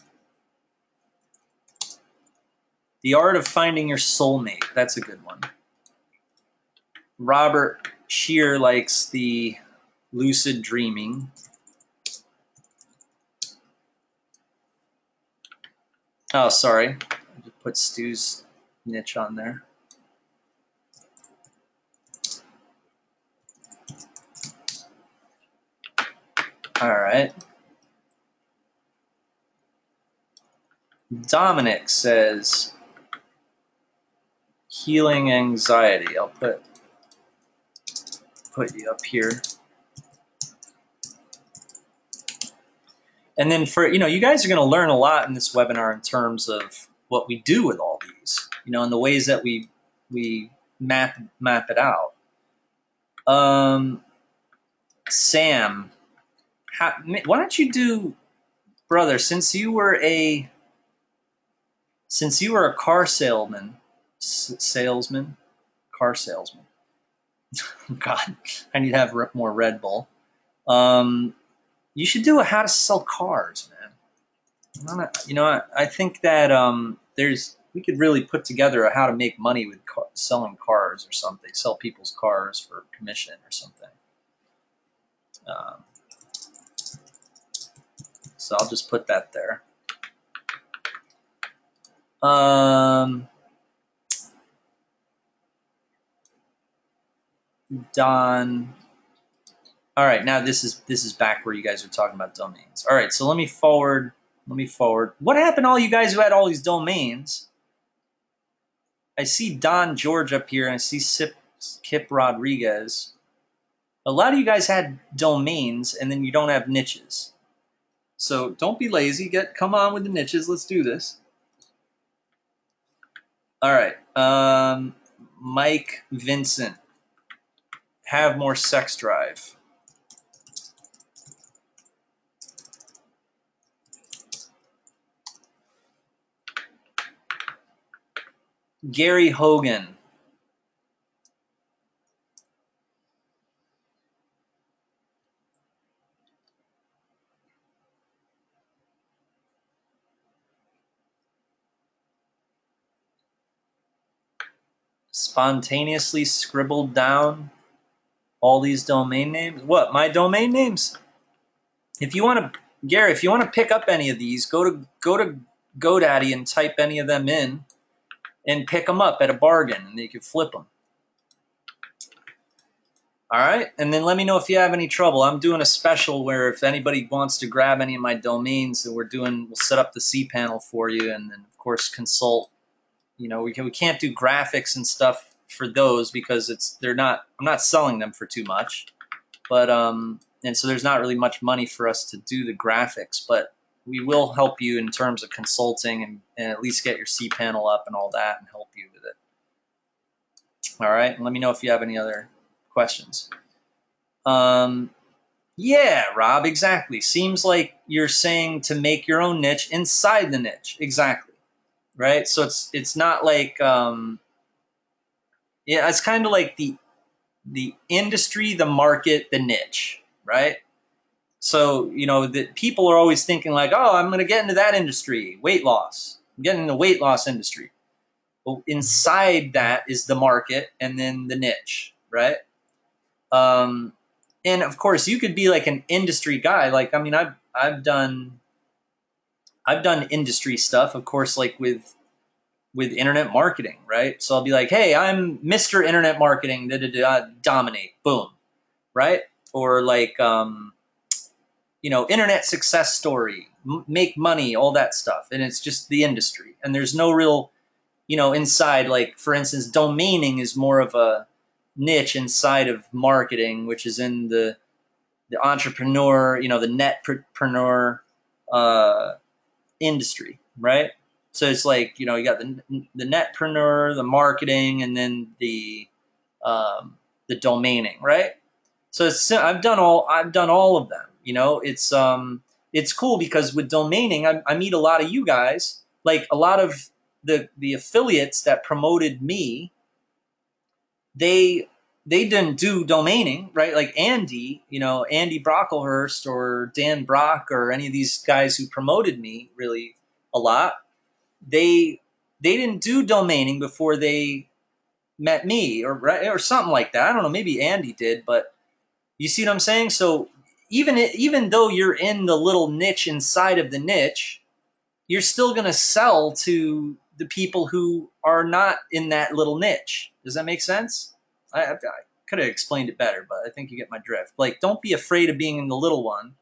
The Art of Finding Your Soulmate. That's a good one. Robert Shear likes the lucid dreaming. Oh, sorry. I just put Stu's niche on there. All right. Dominic says healing anxiety. I'll put you up here. And then for, you guys are going to learn a lot in this webinar in terms of what we do with all these, and the ways that we map it out. Sam, why don't you do, brother, since you were a car salesman, car salesman. God, I need to have more Red Bull. You should do a how to sell cars, man. I think that we could really put together a how to make money with selling cars or something, sell people's cars for commission or something. So I'll just put that there. Don. All right, now this is back where you guys are talking about domains. All right, so let me forward. What happened to all you guys who had all these domains? I see Don George up here, and I see Kip Rodriguez. A lot of you guys had domains, and then you don't have niches. So don't be lazy. Come on with the niches. Let's do this. All right, Mike Vincent. Have more sex drive. Gary Hogan. Spontaneously scribbled down all these domain names. What, my domain names? If you want to, Gary, if you want to pick up any of these, go to GoDaddy and type any of them in and pick them up at a bargain, and you can flip them. All right, and then let me know if you have any trouble. I'm doing a special where if anybody wants to grab any of my domains, that we'll set up the cPanel for you, and then of course consult. You know, we can't do graphics and stuff for those because I'm not selling them for too much, but and so there's not really much money for us to do the graphics, but we will help you in terms of consulting and at least get your cPanel up and all that and help you with it. All right, and let me know if you have any other questions. Yeah, Rob, exactly. Seems like you're saying to make your own niche inside the niche. Exactly. Right? So it's not like yeah, it's kind of like the industry, the market, the niche, right? So, you know, that people are always thinking like, "Oh, I'm going to get into that industry, weight loss. I'm getting in the weight loss industry." Well, inside that is the market and then the niche, right? Um, and of course, you could be like an industry guy. Like, I mean, I've done industry stuff, of course, like with internet marketing, right? So I'll be like, hey, I'm Mr. Internet Marketing, dominate, boom, right? Or like, you know, internet success story, make money, all that stuff, and it's just the industry, and there's no real, you know, inside. Like for instance, domaining is more of a niche inside of marketing, which is in the entrepreneur, you know, the netpreneur industry, right? So it's like, you know, you got the netpreneur, the marketing, and then the domaining, right? So I've done all of them. You know, it's cool because with domaining, I meet a lot of you guys, like a lot of the affiliates that promoted me. They didn't do domaining, right? Like Andy, you know, Andy Brocklehurst or Dan Brock or any of these guys who promoted me really a lot. They didn't do domaining before they met me or something like that. I don't know, maybe Andy did, but you see what I'm saying? So even though you're in the little niche inside of the niche, you're still going to sell to the people who are not in that little niche. Does that make sense? I could have explained it better, but I think you get my drift. Like, don't be afraid of being in the little one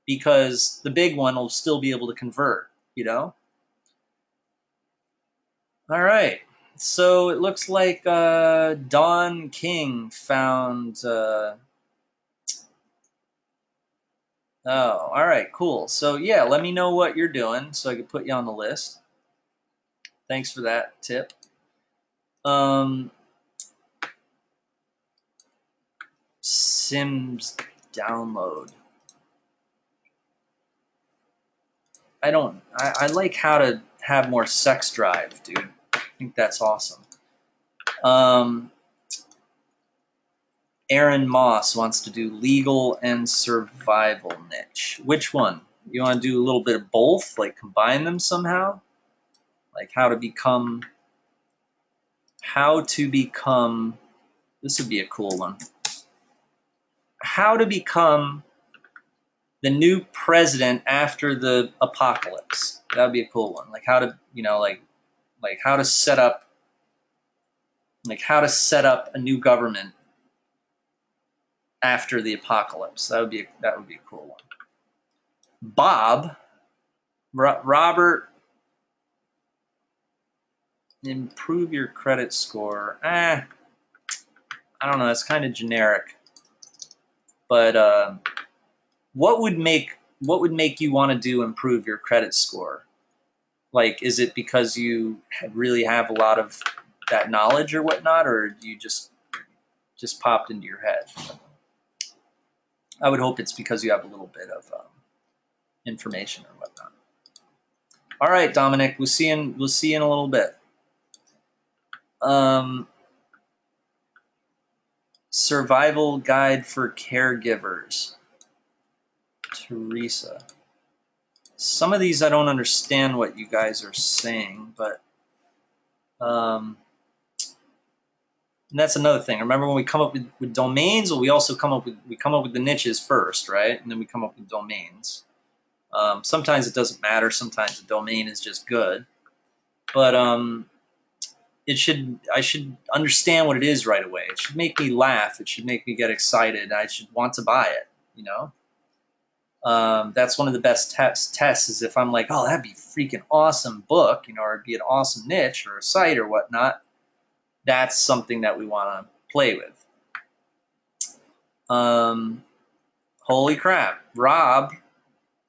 because the big one will still be able to convert, you know? All right. So it looks like Don King found. Oh, all right, cool. So yeah, let me know what you're doing so I can put you on the list. Thanks for that tip. Sims download. I like how to have more sex drive, dude. I think that's awesome. Aaron Moss wants to do legal and survival niche. Which one? You want to do a little bit of both, like combine them somehow? Like how to become, this would be a cool one. How to become the new president after the apocalypse. That would be a cool one. Like how to, you know, like how to set up a new government after the apocalypse. That would be a cool one. Robert, improve your credit score. I don't know. That's kind of generic. But what would make you want to do improve your credit score? Like, is it because you really have a lot of that knowledge or whatnot, or you just popped into your head? I would hope it's because you have a little bit of information or whatnot. All right, Dominic, we'll see you in a little bit. Survival guide for caregivers. Teresa. Some of these I don't understand what you guys are saying, but and that's another thing. Remember when we come up with domains, well, we also come up with the niches first, right? And then we come up with domains. Sometimes it doesn't matter. Sometimes the domain is just good. But I should understand what it is right away. It should make me laugh. It should make me get excited. I should want to buy it, you know? That's one of the best tests is if I'm like, oh, that'd be a freaking awesome book, you know, or it'd be an awesome niche or a site or whatnot. That's something that we want to play with. Holy crap. Rob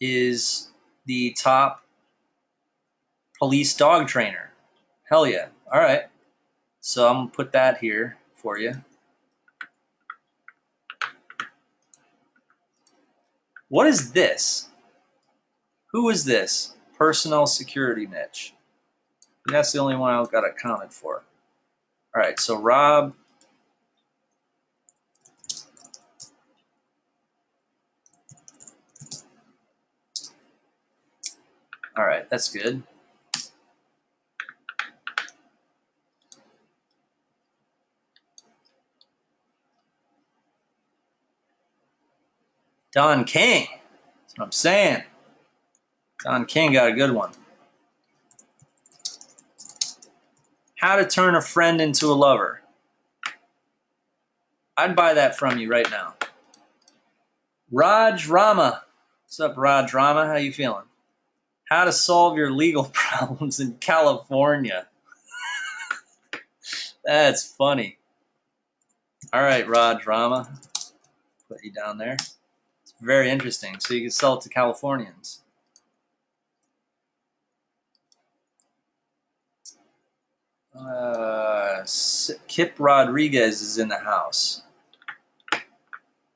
is the top police dog trainer. Hell yeah. All right. So I'm going to put that here for you. What is this? Who is this? Personnel security niche. That's the only one I've got accounted for. All right, so Rob. All right, that's good. Don King. That's what I'm saying. Don King got a good one. How to turn a friend into a lover. I'd buy that from you right now. Raj Rama. What's up, Raj Rama? How you feeling? How to solve your legal problems in California. That's funny. All right, Raj Rama. Put you down there. It's very interesting. So you can sell it to Californians. Kip Rodriguez is in the house.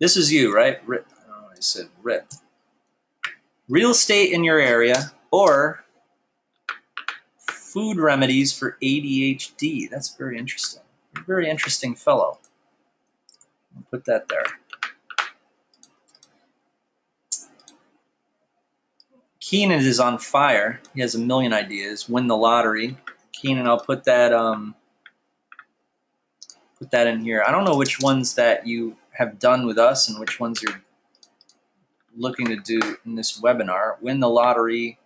This is you, right? Rip. Oh, I said Rip. Real estate in your area or food remedies for ADHD. That's very interesting. You're a very interesting fellow. I'll put that there. Keenan is on fire. He has a million ideas. Win the lottery. Keenan, I'll put that in here. I don't know which ones that you have done with us and which ones you're looking to do in this webinar. Win the lottery.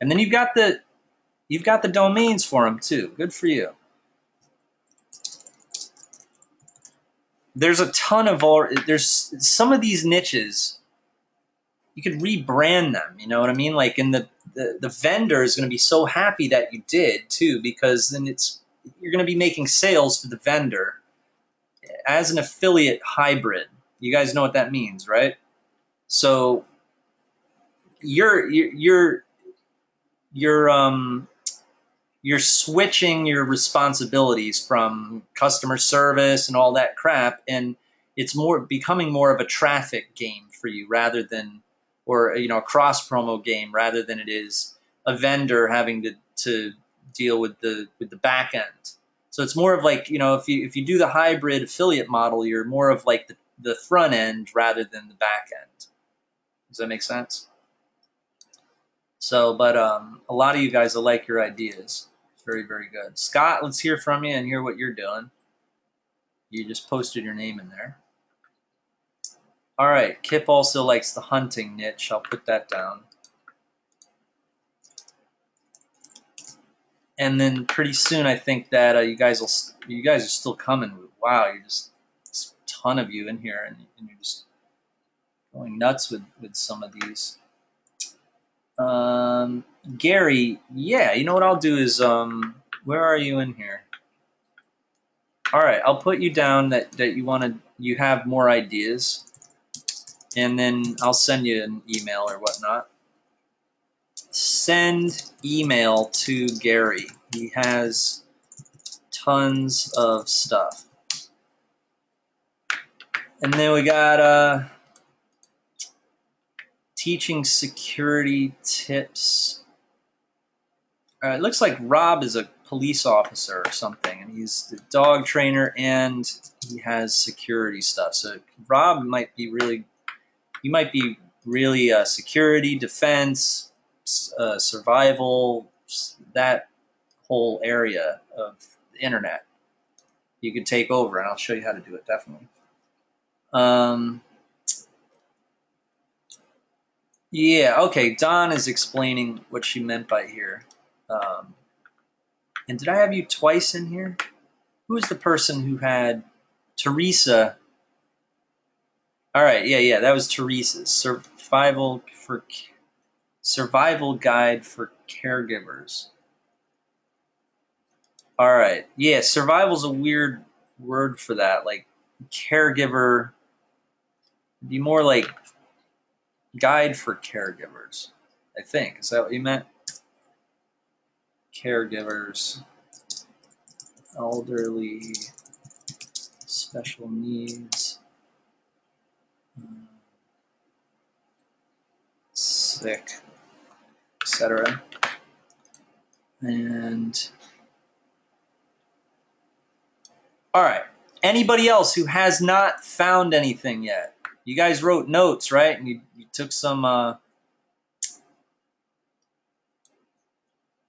And then you've got the domains for them too. Good for you. There's a ton of there's some of these niches you could rebrand them, you know what I mean? Like in the vendor is going to be so happy that you did too, because then you're going to be making sales to the vendor as an affiliate hybrid. You guys know what that means, right? So you're switching your responsibilities from customer service and all that crap, and it's becoming more of a traffic game for you rather than, or a cross promo game rather than it is a vendor having to deal with the back end. So it's more of like, if you do the hybrid affiliate model, you're more of like the front end rather than the back end. Does that make sense? So, but a lot of you guys, I like your ideas. Very, very good. Scott, let's hear from you and hear what you're doing. You just posted your name in there. All right. Kip also likes the hunting niche. I'll put that down. And then pretty soon, I think that you guys are still coming. Wow, there's a ton of you in here, and you're just going nuts with some of these. Gary, yeah, you know what I'll do is, where are you in here? All right, I'll put you down that you have more ideas, and then I'll send you an email or whatnot. Send email to Gary. He has tons of stuff. And then we got teaching security tips. All right, it looks like Rob is a police officer or something, and he's the dog trainer and he has security stuff. So Rob might be really security, defense, survival, that whole area of the internet. You could take over, and I'll show you how to do it, definitely. Yeah, okay, Don is explaining what she meant by here. And did I have you twice in here? Who was the person who had Teresa? All right, yeah, that was Teresa's survival guide for caregivers. All right, yeah, survival's a weird word for that. Like caregiver, it'd be more like guide for caregivers. I think is that what you meant? Caregivers, elderly, special needs, sick, etc. And all right, anybody else who has not found anything yet? You guys wrote notes, right? And you took some.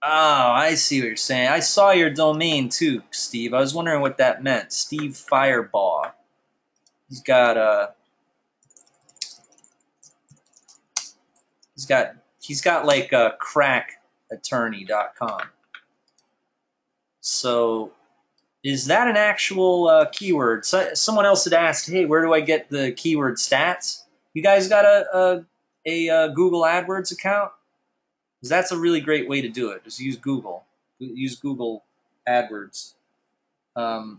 Oh, I see what you're saying. I saw your domain too, Steve. I was wondering what that meant. Steve Firebaugh. He's got he's got like crackattorney.com. So is that an actual keyword? So, someone else had asked, hey, where do I get the keyword stats? You guys got a Google AdWords account? Because that's a really great way to do it. Just use Google. Use Google AdWords. A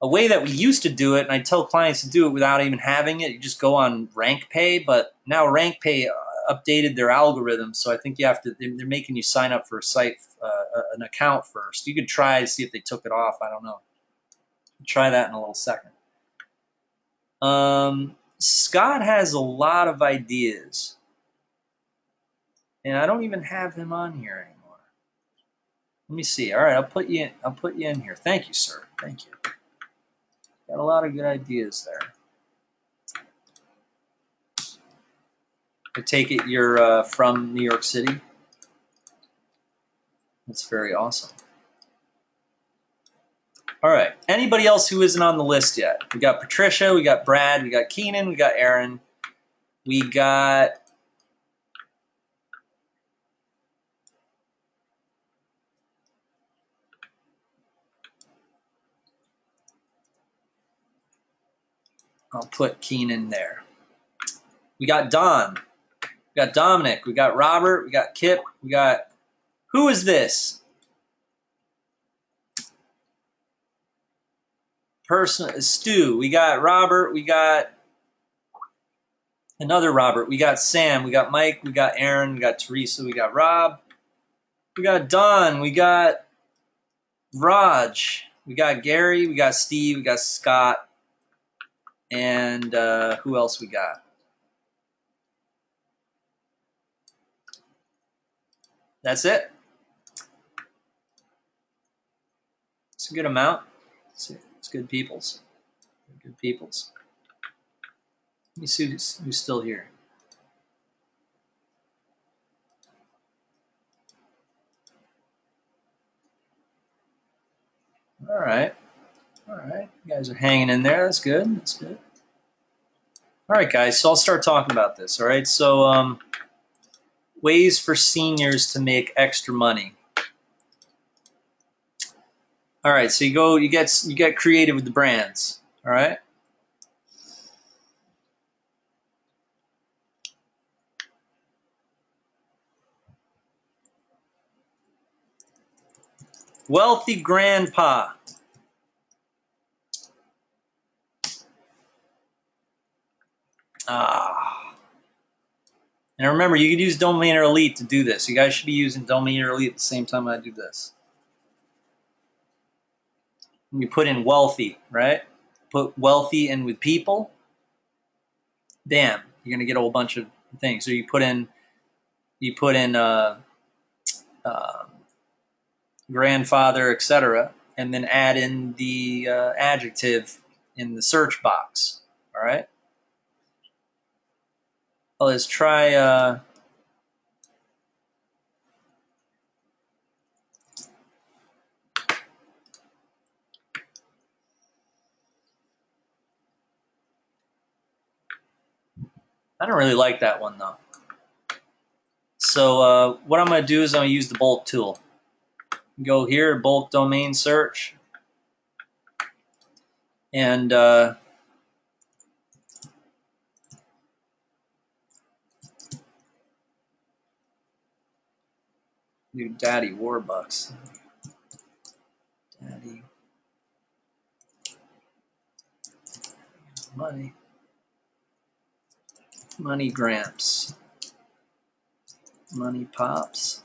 way that we used to do it, and I tell clients to do it without even having it, you just go on RankPay, but now RankPay updated their algorithm, so I think you have to, they're making you sign up for a site, an account first. You could try to see if they took it off. I don't know. Try that in a little second. Scott has a lot of ideas, and I don't even have him on here anymore. Let me see. All right, I'll put you in here. Thank you, sir. Thank you. Got a lot of good ideas there. I take it you're from New York City? That's very awesome. All right. Anybody else who isn't on the list yet? We got Patricia, we got Brad, we got Keenan, we got Aaron, we got I'll put Keenan there. We got Don, we got Dominic, we got Robert, we got Kip, we got, who is this? Person, Stu, we got Robert, we got another Robert, we got Sam, we got Mike, we got Aaron, we got Teresa, we got Rob, we got Don, we got Raj, we got Gary, we got Steve, we got Scott, and who else we got? That's it. It's a good amount. It's good peoples. Good peoples. Let me see who's still here. All right. All right. You guys are hanging in there. That's good. That's good. All right, guys. So I'll start talking about this. All right. So ways for seniors to make extra money. All right. So you get creative with the brands. All right. Wealthy grandpa. And remember, you could use Domainer Elite to do this. You guys should be using Domainer Elite at the same time I do this. You put in wealthy, right? Put wealthy in with people. Bam, you're gonna get a whole bunch of things. So you put in grandfather, etc., and then add in the adjective in the search box. All right. Well, let's try. I don't really like that one though. So what I'm going to do is I'm going to use the bolt tool. Go here, bulk domain search, and do Daddy Warbucks. Daddy money. Money Gramps. Money Pops.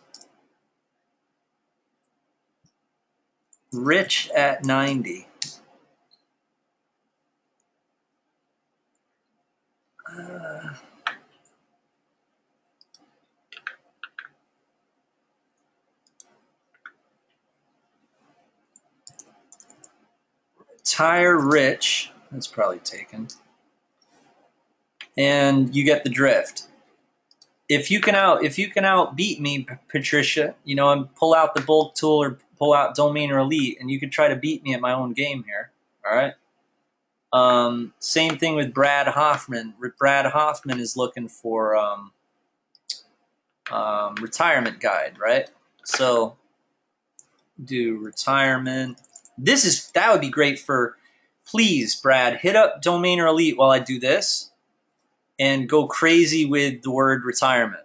Rich at 90. Retire Rich. That's probably taken. And you get the drift. If you can outbeat me, Patricia, you know, and pull out the bulk tool or pull out domain or elite, and you can try to beat me at my own game here. All right. Same thing with Brad Hoffman. Brad Hoffman is looking for retirement guide, right? So do retirement. That would be great for. Please, Brad, hit up domain or elite while I do this, and go crazy with the word retirement,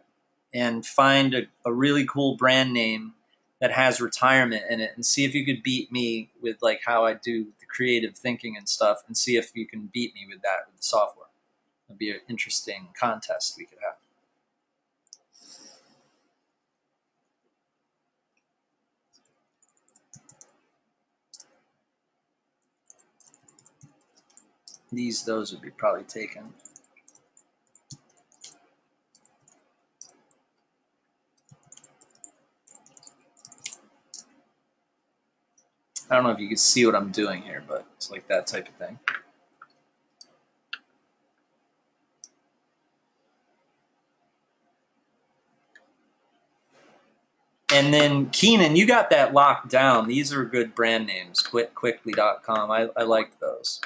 and find a really cool brand name that has retirement in it, and see if you could beat me with like how I do the creative thinking and stuff, and see if you can beat me with that with the software. It'd be an interesting contest we could have. Those would be probably taken. I don't know if you can see what I'm doing here, but it's like that type of thing. And then Keenan, you got that locked down. These are good brand names. Quitquickly.com. I like those.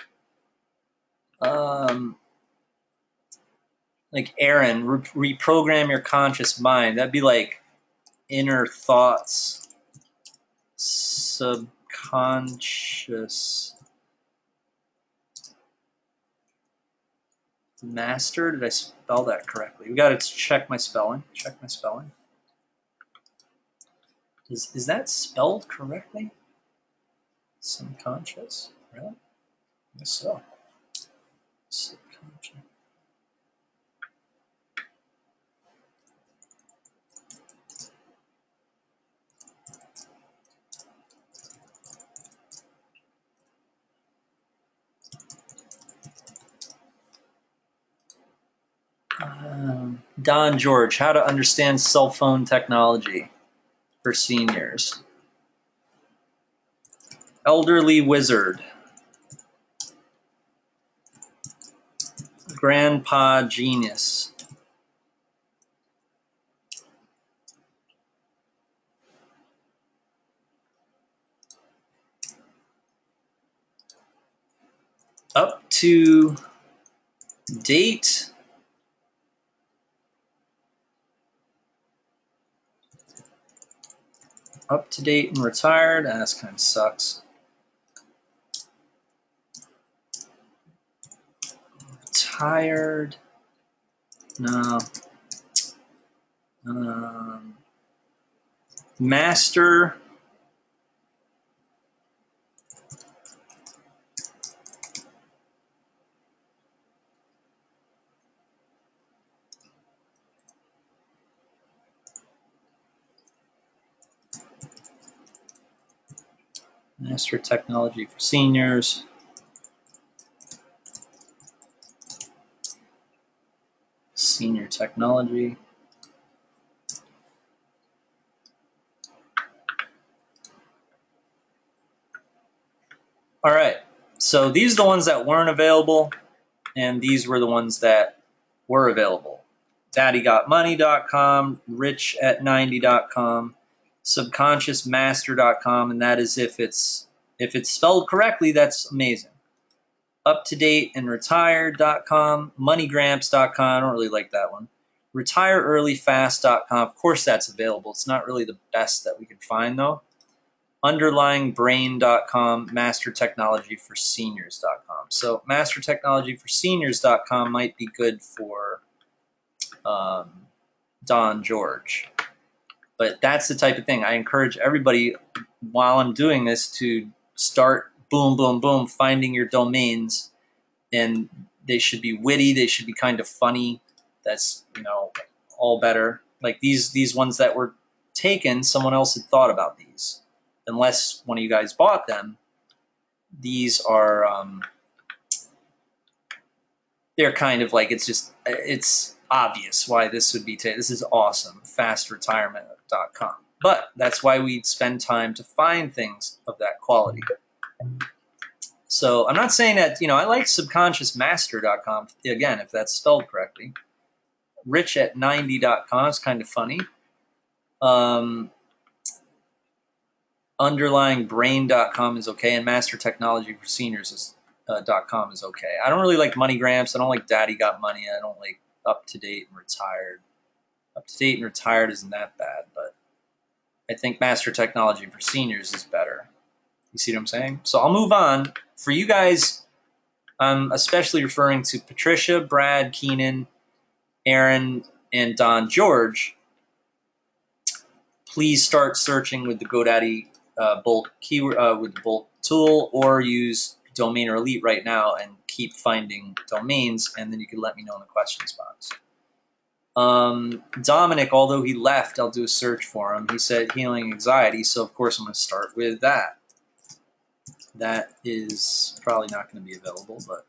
Like Aaron, reprogram your conscious mind. That'd be like inner thoughts, subconscious master. Did I spell that correctly? We got to check my spelling. Check my spelling. Is that spelled correctly? Subconscious? Really? I guess so. Subconscious. Don George, how to understand cell phone technology for seniors. Elderly Wizard. Grandpa Genius. Up to date. Up to date and retired. That kind of sucks. Retired. No. Master. Master Technology for Seniors. Senior Technology. All right, so these are the ones that weren't available, and these were the ones that were available. daddygotmoney.com, richat90.com, subconsciousmaster.com, and that is if it's spelled correctly, that's amazing. Up-to-date and retired.com, moneygramps.com, I don't really like that one. Retireearlyfast.com, of course that's available. It's not really the best that we could find though. underlyingbrain.com, mastertechnologyforseniors.com. So mastertechnologyforseniors.com might be good for Don George. But that's the type of thing. I encourage everybody while I'm doing this to start boom, boom, boom, finding your domains. And they should be witty. They should be kind of funny. That's, all better. Like these ones that were taken, someone else had thought about these. Unless one of you guys bought them, these are, they're kind of like, it's obvious why this would be taken. This is awesome, fastretirement.com. But that's why we spend time to find things of that quality. So I'm not saying that, I like subconsciousmaster.com, again, if that's spelled correctly. Rich@90.com is kind of funny. Underlyingbrain.com is okay, and mastertechnologyforseniors.com is okay. I don't really like MoneyGramps. I don't like Daddy Got Money. I don't like Up to Date and Retired. Up to Date and Retired isn't that bad, but I think Master Technology for Seniors is better. You see what I'm saying? So I'll move on. For you guys, I'm especially referring to Patricia, Brad, Keenan, Aaron, and Don George. Please start searching with the GoDaddy bulk keyword with the bulk tool, or use Domainer Elite right now and keep finding domains, and then you can let me know in the questions box. Dominic, although he left, I'll do a search for him. He said healing anxiety, so of course I'm going to start with that. That is probably not going to be available, but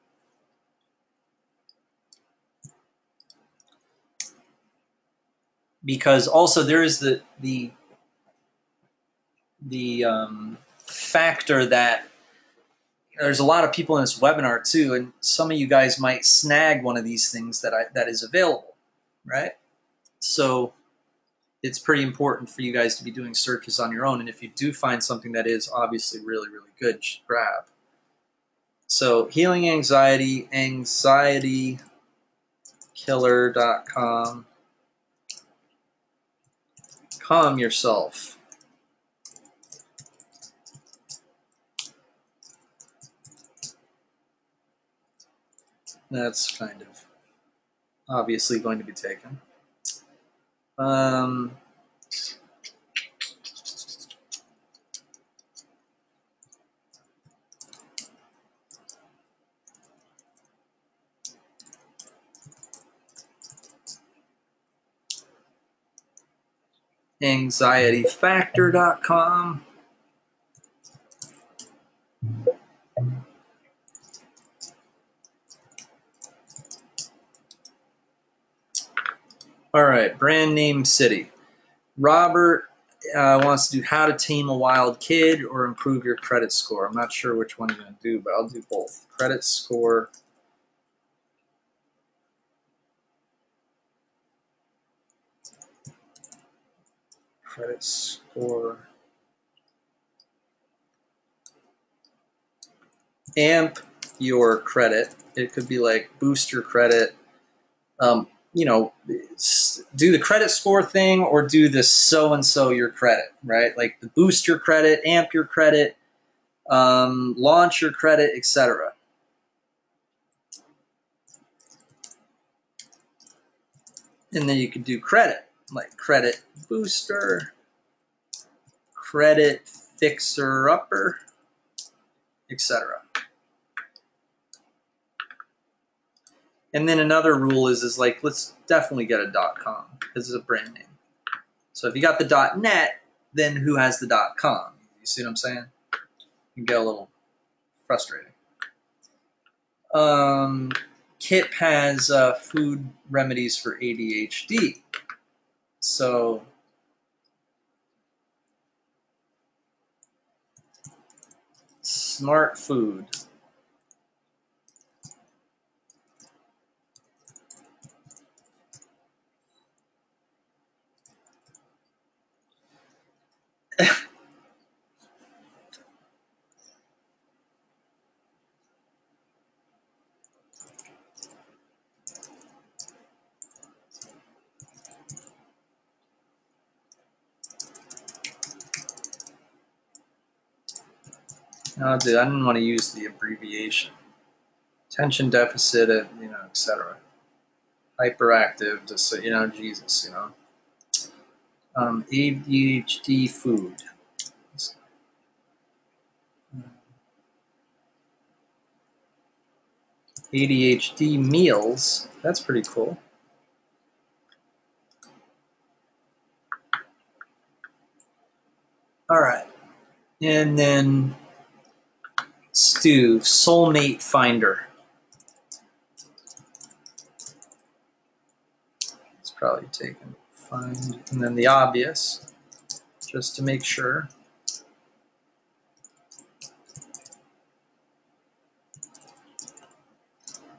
because also there is the factor that there's a lot of people in this webinar too, and some of you guys might snag one of these things that is available, right? So it's pretty important for you guys to be doing searches on your own, and if you do find something that is obviously really, really good, just grab. So healing anxiety, anxietykiller.com. Calm yourself. That's kind of obviously going to be taken. Anxietyfactor.com. All right, brand name city. Robert wants to do how to tame a wild kid or improve your credit score. I'm not sure which one you're going to do, but I'll do both. Credit score. Credit score. Amp your credit. It could be like boost your credit. Do the credit score thing, or do the so-and-so your credit, right? Like the boost your credit, amp your credit, launch your credit, etc. And then you could do credit, like credit booster, credit fixer-upper, etc. And then another rule is like, let's definitely get a .com because it's a brand name. So if you got the .net, then who has the .com? You see what I'm saying? You can get a little frustrating. Kip has food remedies for ADHD. So smart food. I didn't want to use the abbreviation. Attention deficit, etc. Hyperactive, just so, Jesus, ADHD food. ADHD meals. That's pretty cool. All right. And then Stu, soulmate finder. It's probably taken find. And then the obvious, just to make sure.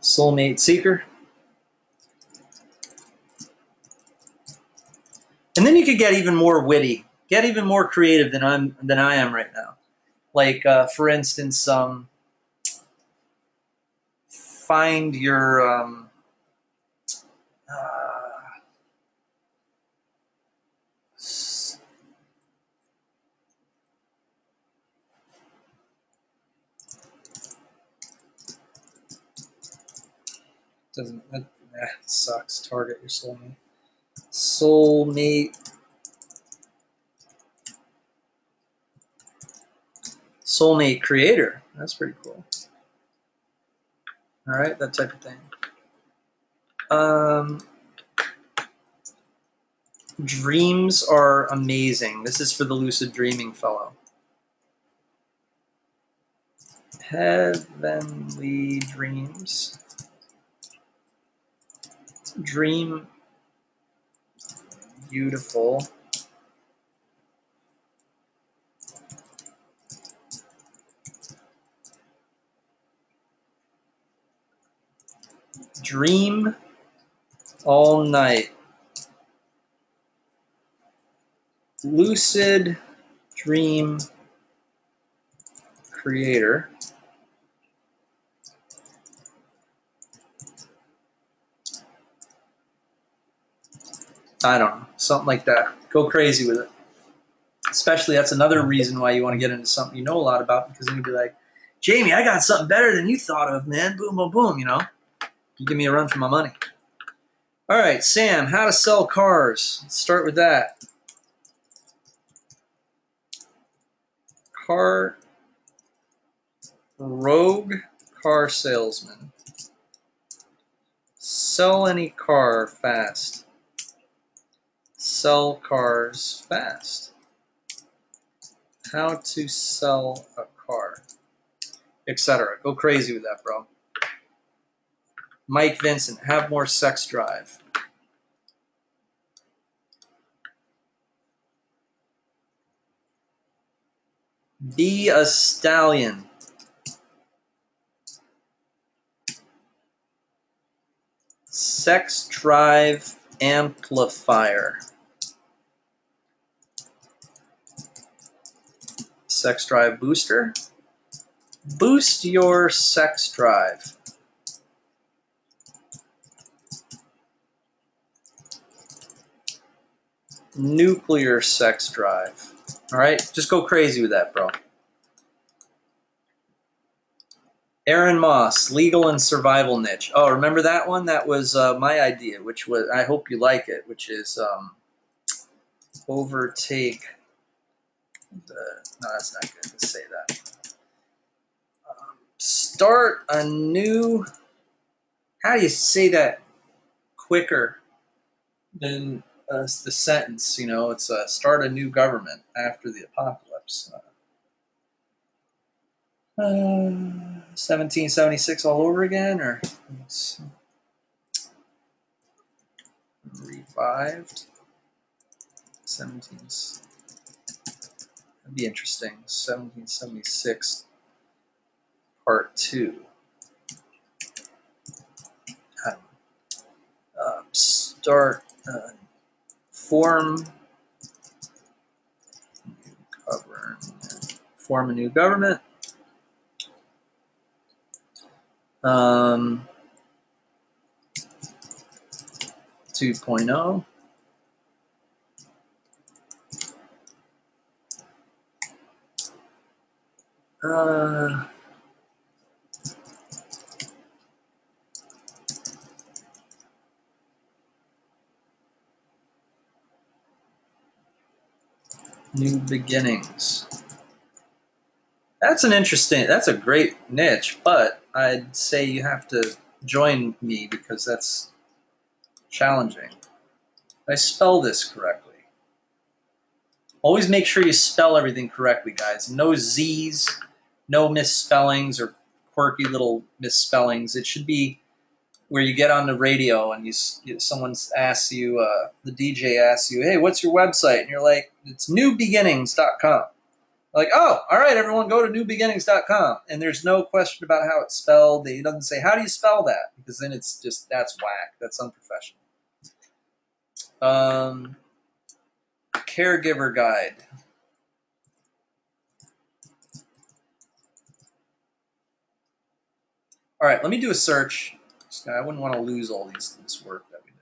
Soulmate seeker. And then you could get even more witty, get even more creative than I am right now. Like, for instance, find your that sucks. Target your soulmate. Soulmate creator. That's pretty cool. All right, that type of thing. Dreams are amazing. This is for the lucid dreaming fellow. Heavenly dreams. Dream beautiful. Dream all night. Lucid dream creator. I don't know, something like that. Go crazy with it. Especially, that's another reason why you want to get into something you know a lot about, because then you'd be like, Jamie, I got something better than you thought of, man. Boom, boom, boom, You give me a run for my money. All right, Sam, how to sell cars. Let's start with that. Rogue car salesman. Sell any car fast. Sell cars fast. How to sell a car, etc. Go crazy with that, bro. Mike Vincent, have more sex drive. Be a stallion. Sex drive amplifier. Sex drive booster. Boost your sex drive. Nuclear sex drive. All right, just go crazy with that, bro. Aaron Moss, legal and survival niche. Oh, remember that one? That was my idea, which was, I hope you like it, which is overtake the, no, that's not good to say that. Start a new, how do you say that quicker than the sentence? It's start a new government after the apocalypse. 1776 all over again, or revived? 17. That'd be interesting. 1776 part 2. Start form a new government. 2.0. New beginnings. That's a great niche, but I'd say you have to join me because that's challenging. Did I spell this correctly? Always make sure you spell everything correctly, guys. No Z's, no misspellings or quirky little misspellings. It should be where you get on the radio and someone asks you, the DJ asks you, hey, what's your website? And you're like, it's newbeginnings.com. Like, oh, all right, everyone, go to newbeginnings.com. And there's no question about how it's spelled. He doesn't say, how do you spell that? Because then it's just, that's whack. That's unprofessional. Caregiver guide. All right, let me do a search. I wouldn't want to lose all this work that we did.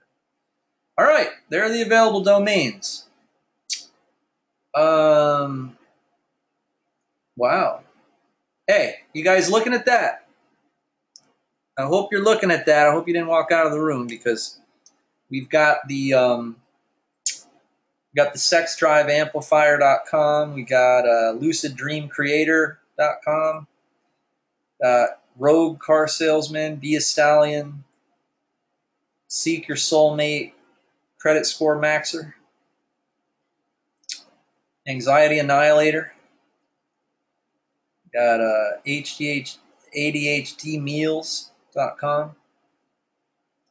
All right, there are the available domains. Wow. Hey, you guys looking at that? I hope you're looking at that. I hope you didn't walk out of the room because we've got the sexdriveamplifier.com. We got luciddreamcreator.com. Rogue Car Salesman, Be a Stallion, Seek Your Soulmate, Credit Score Maxer, Anxiety Annihilator. Got ADHDmeals.com.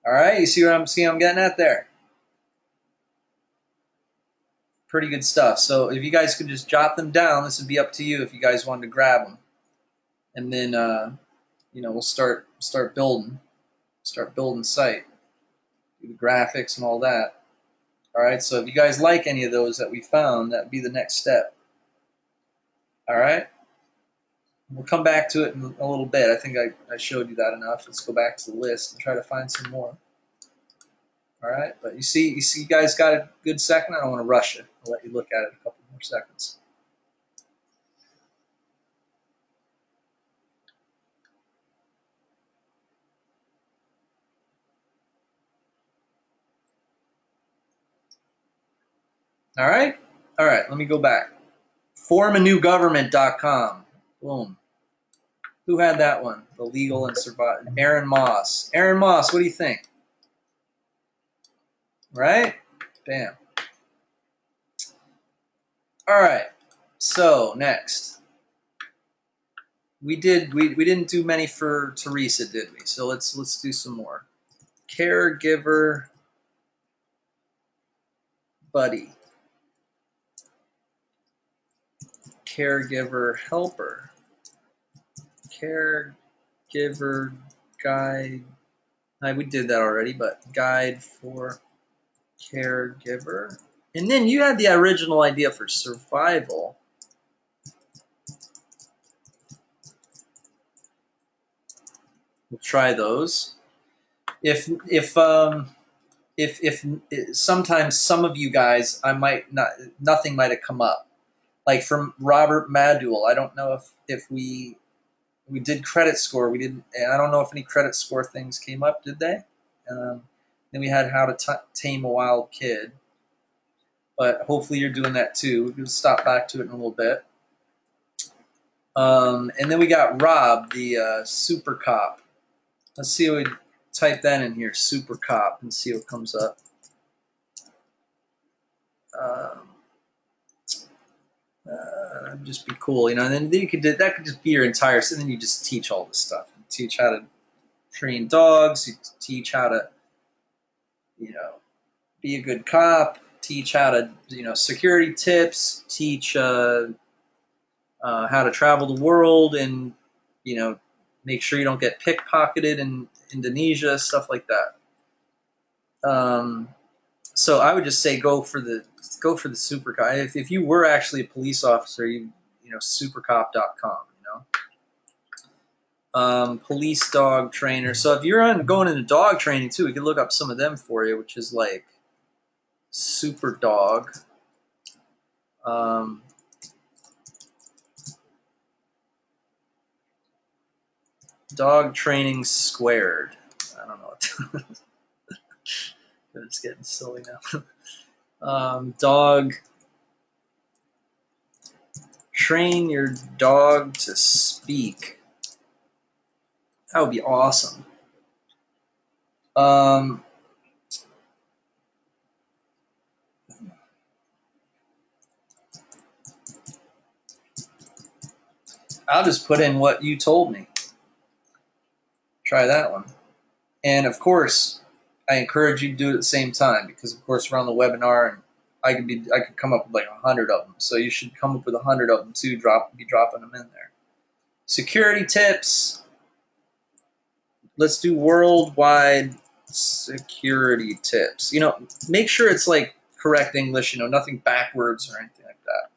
All right, you see what I'm getting at there? Pretty good stuff. So if you guys could just jot them down, this would be up to you if you guys wanted to grab them. And then, we'll start building site, do the graphics and all that. All right, so if you guys like any of those that we found, that'd be the next step. All right, we'll come back to it in a little bit. I think I showed you that enough. Let's go back to the list and try to find some more. All right, but you see, you guys got a good second. I don't want to rush it. I'll let you look at it a couple more seconds. All right, let me go back. Formanewgovernment.com. Boom. Who had that one? The Legal and Survival. Aaron Moss. Aaron Moss, what do you think? Right? Bam. All right. So next, we didn't do many for Teresa, did we? So let's do some more. Caregiver buddy. Caregiver helper. Caregiver guide. We did that already, but guide for caregiver. And then you had the original idea for survival. We'll try those. If sometimes some of you guys, nothing might have come up. Like from Robert Madule, I don't know if we did credit score. We didn't. I don't know if any credit score things came up. Did they? Then we had how to tame a wild kid. But hopefully you're doing that too. We'll stop back to it in a little bit. And then we got Rob, the super cop. Let's see what we type that in here, super cop, and see what comes up. That'd just be cool, And then you could that could just be your entire. And then you just teach all this stuff. You teach how to train dogs. You teach how to, be a good cop. Teach how to, security tips. Teach how to travel the world, and make sure you don't get pickpocketed in Indonesia, stuff like that. So I would just say go for the super cop. If you were actually a police officer, supercop.com. Police dog trainer. So if you're going into dog training too, we can look up some of them for you, which is like super dog. Dog training squared. I don't know. It's getting silly now. Dog. Train your dog to speak. That would be awesome. I'll just put in what you told me. Try that one. And of course, I encourage you to do it at the same time because, of course, we're on the webinar and I could come up with like 100 of them. So you should come up with 100 of them too. Be dropping them in there. Security tips. Let's do worldwide security tips. You know, make sure it's like correct English. You know, nothing backwards or anything like that.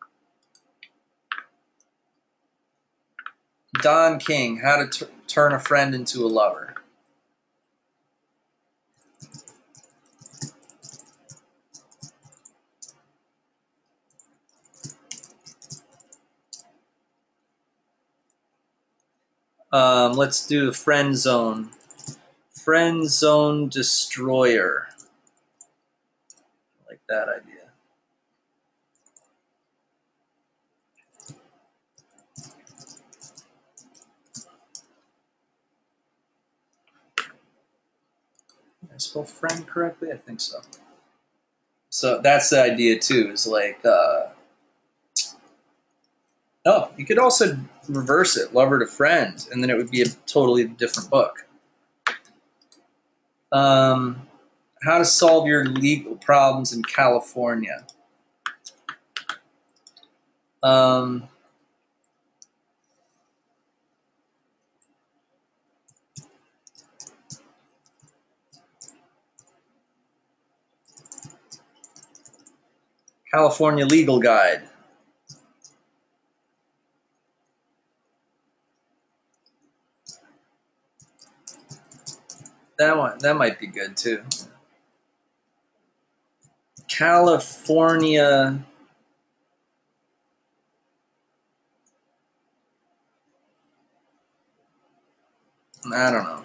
Don King, how to turn a friend into a lover. Let's do the friend zone. Friend zone destroyer. I like that idea. Did I spell friend correctly? I think so. So that's the idea too, is like, oh, you could also reverse it, lover to friend, and then it would be a totally different book. How to solve your legal problems in California. California Legal Guide. That might be good too. California. I don't know.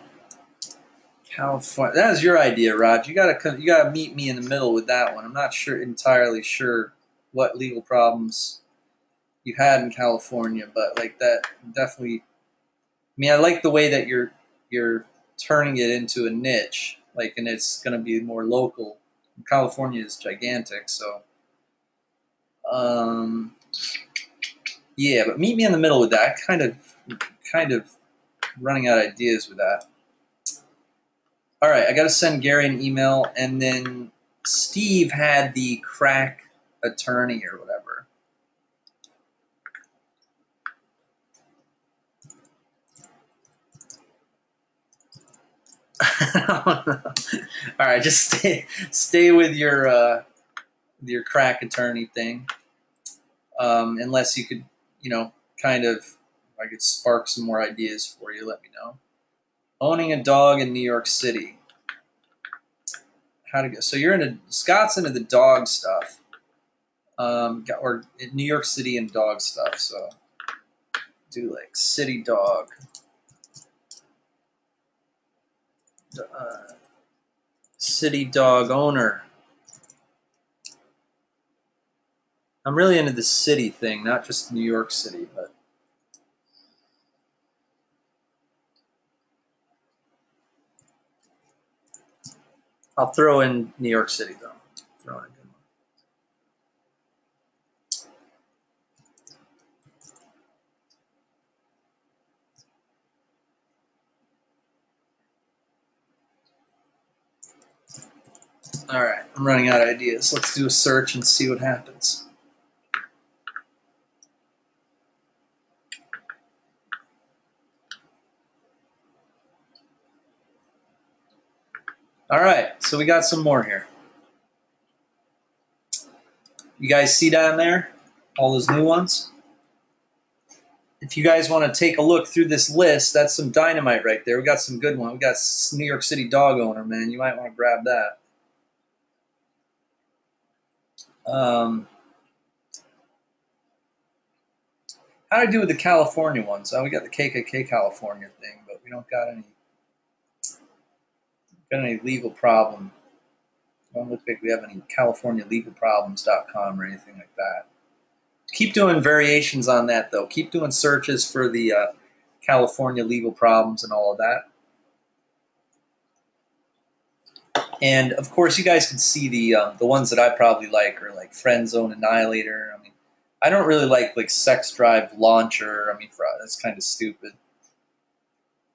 California. That was your idea, Rod. You gotta meet me in the middle with that one. I'm not entirely sure what legal problems you had in California, but like that definitely. I mean, I like the way that you're turning it into a niche, like, and it's going to be more local. California is gigantic, so yeah. But meet me in the middle with that. Kind of running out of ideas with that. All right, I got to send Gary an email, and then Steve had the crack attorney or whatever. All right, just stay with your crack attorney thing, unless you could, kind of, I could spark some more ideas for you. Let me know. Owning a dog in New York City. How to go? So Scott's into the dog stuff, or in New York City and dog stuff. So do like city dog. City dog owner. I'm really into the city thing, not just New York City, but I'll throw in New York City though. Throw in a good one. All right, I'm running out of ideas. Let's do a search and see what happens. All right, so we got some more here. You guys see down there all those new ones? If you guys want to take a look through this list, that's some dynamite right there. We got some good ones. We got New York City dog owner, man. You might want to grab that. How do I do with the California ones? Oh, we got the KKK California thing, but we don't got any legal problem. It don't look like we have any CaliforniaLegalProblems.com or anything like that. Keep doing variations on that, though. Keep doing searches for the California legal problems and all of that. And of course, you guys can see the ones that I probably like are like Friend Zone Annihilator. I mean, I don't really like Sex Drive Launcher. I mean, that's kind of stupid.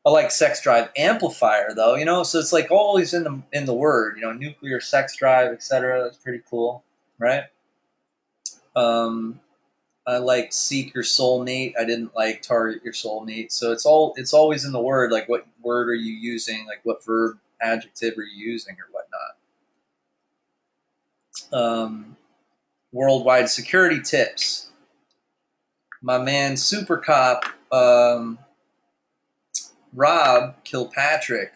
I like Sex Drive Amplifier though, you know. So it's like always in the word, you know, nuclear sex drive, etc. That's pretty cool, right? Um, I like Seek Your Soulmate. I didn't like Target Your Soulmate. So it's always in the word. Like what word are you using? Like what verb, adjective are you using, or whatnot? Worldwide security tips. My man Super Cop Rob Kilpatrick.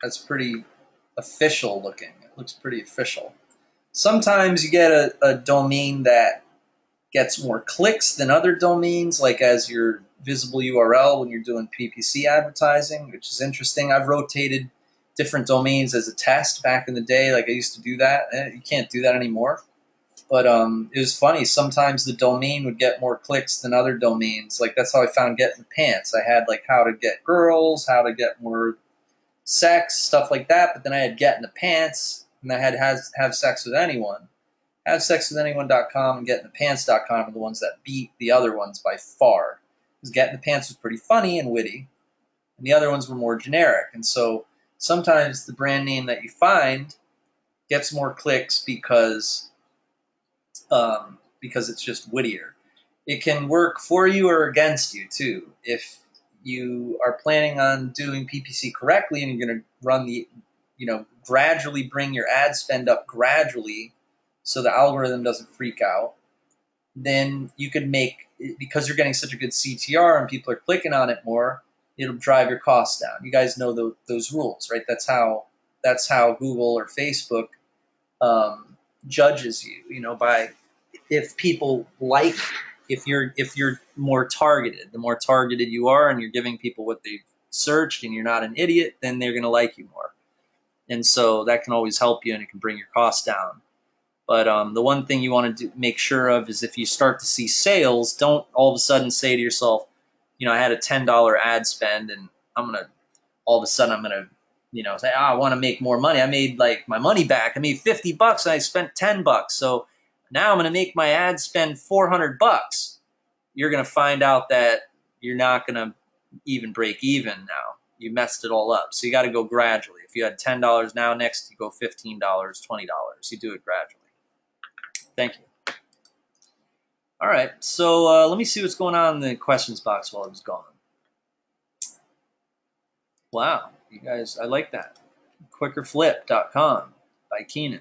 That's pretty official looking. It looks pretty official. Sometimes you get a domain that gets more clicks than other domains, like as your visible URL when you're doing PPC advertising, which is interesting. I've rotated different domains as a test back in the day. Like I used to do that. You can't do that anymore. But it was funny. Sometimes the domain would get more clicks than other domains. Like that's how I found Get in the Pants. I had like how to get girls, how to get more sex, stuff like that. But then I had Get in the Pants, and I had have sex with anyone. HaveSexWithAnyone.com and GetInThePants.com are the ones that beat the other ones by far. Because Get in the Pants was pretty funny and witty, and the other ones were more generic. And so sometimes the brand name that you find gets more clicks because it's just wittier. It can work for you or against you too. If you are planning on doing PPC correctly and you're going to run gradually bring your ad spend up gradually so the algorithm doesn't freak out, then you could make, because you're getting such a good CTR and people are clicking on it more, it'll drive your costs down. You guys know those rules, right? That's how Google or Facebook judges you, by if people like, if you're more targeted. The more targeted you are and you're giving people what they've searched and you're not an idiot, then they're going to like you more. And so that can always help you and it can bring your costs down. But the one thing you want to make sure of is if you start to see sales, don't all of a sudden say to yourself, I had a $10 ad spend and all of a sudden I'm going to, say, I want to make more money. I made like my money back. I made $50 and I spent $10. So now I'm going to make my ad spend $400. You're going to find out that you're not going to even break even now. You messed it all up. So you got to go gradually. If you had $10 now, next you go $15, $20. You do it gradually. Thank you. All right, so let me see what's going on in the questions box while I was gone. Wow, you guys, I like that. QuickerFlip.com by Keenan.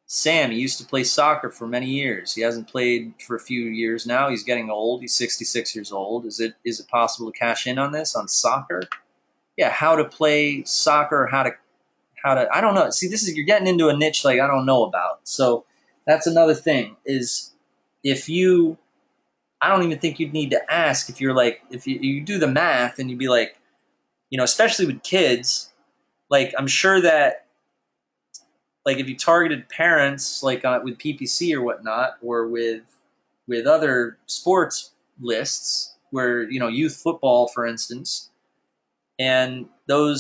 Sam, he used to play soccer for many years. He hasn't played for a few years now. He's getting old. He's 66 years old. Is it possible to cash in on this, on soccer? Yeah, how to play soccer, how to I don't know. See, you're getting into a niche like I don't know about. So that's another thing is I don't even think you'd need to ask if you do the math and you'd be like, especially with kids, like I'm sure that like if you targeted parents like with PPC or whatnot, or with other sports lists where, youth football, for instance, and I'll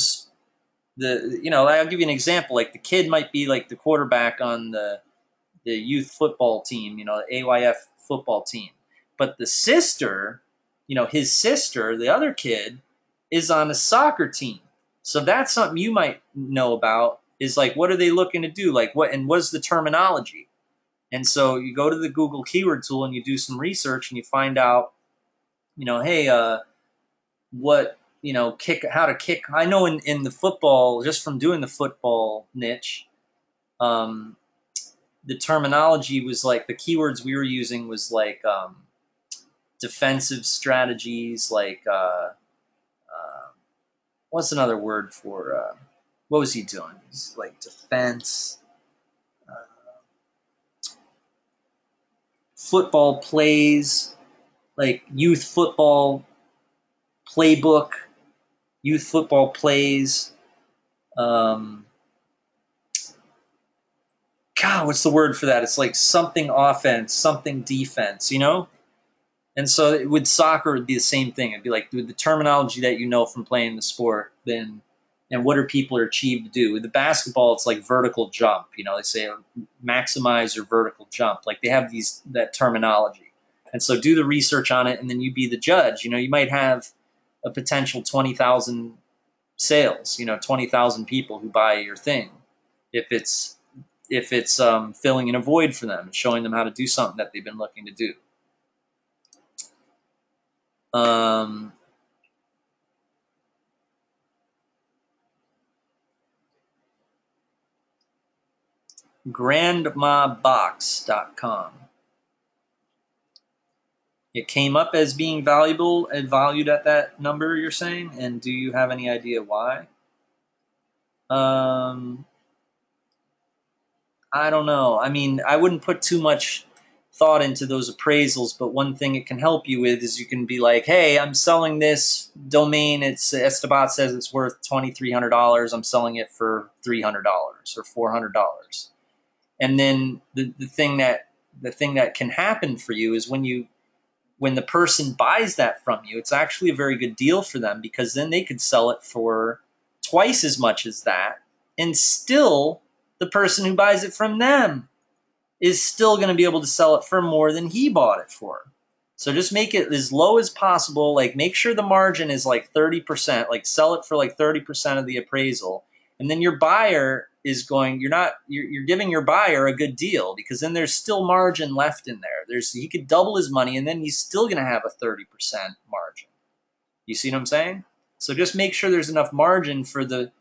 give you an example. Like the kid might be like the quarterback on the youth football team, the AYF football team. But the sister, his sister, the other kid, is on a soccer team. So that's something you might know about is like, what are they looking to do? Like what's the terminology? And so you go to the Google keyword tool and you do some research and you find out, hey, how to kick. I know in the football, just from doing the football niche, the terminology was like the keywords we were using was like defensive strategies, like what's another word for what was he doing? He's like defense. football plays, like youth football playbook, youth football plays. God, what's the word for that? It's like something offense, something defense, you know? And so with soccer, it would be the same thing. It'd be like with the terminology that you know from playing the sport, then and what are people are achieved to do. With the basketball, it's like vertical jump. You know, they say maximize your vertical jump. Like they have that terminology. And so do the research on it, and then you be the judge. You know, you might have a potential 20,000 sales. You know, 20,000 people who buy your thing. If it's filling in a void for them and showing them how to do something that they've been looking to do. Grandmabox.com. It came up as being valuable and valued at that number, you're saying? And do you have any idea why? I don't know. I mean, I wouldn't put too much thought into those appraisals, but one thing it can help you with is you can be like, hey, I'm selling this domain. Estebat says it's worth $2,300. I'm selling it for $300 or $400. And then the thing that can happen for you is when the person buys that from you, it's actually a very good deal for them, because then they could sell it for twice as much as that, and still the person who buys it from them is still going to be able to sell it for more than he bought it for. So just make it as low as possible. Like make sure the margin is like 30%, like sell it for like 30% of the appraisal. And then your buyer is you're giving your buyer a good deal, because then there's still margin left in there. He could double his money, and then he's still going to have a 30% margin. You see what I'm saying? So just make sure there's enough margin for the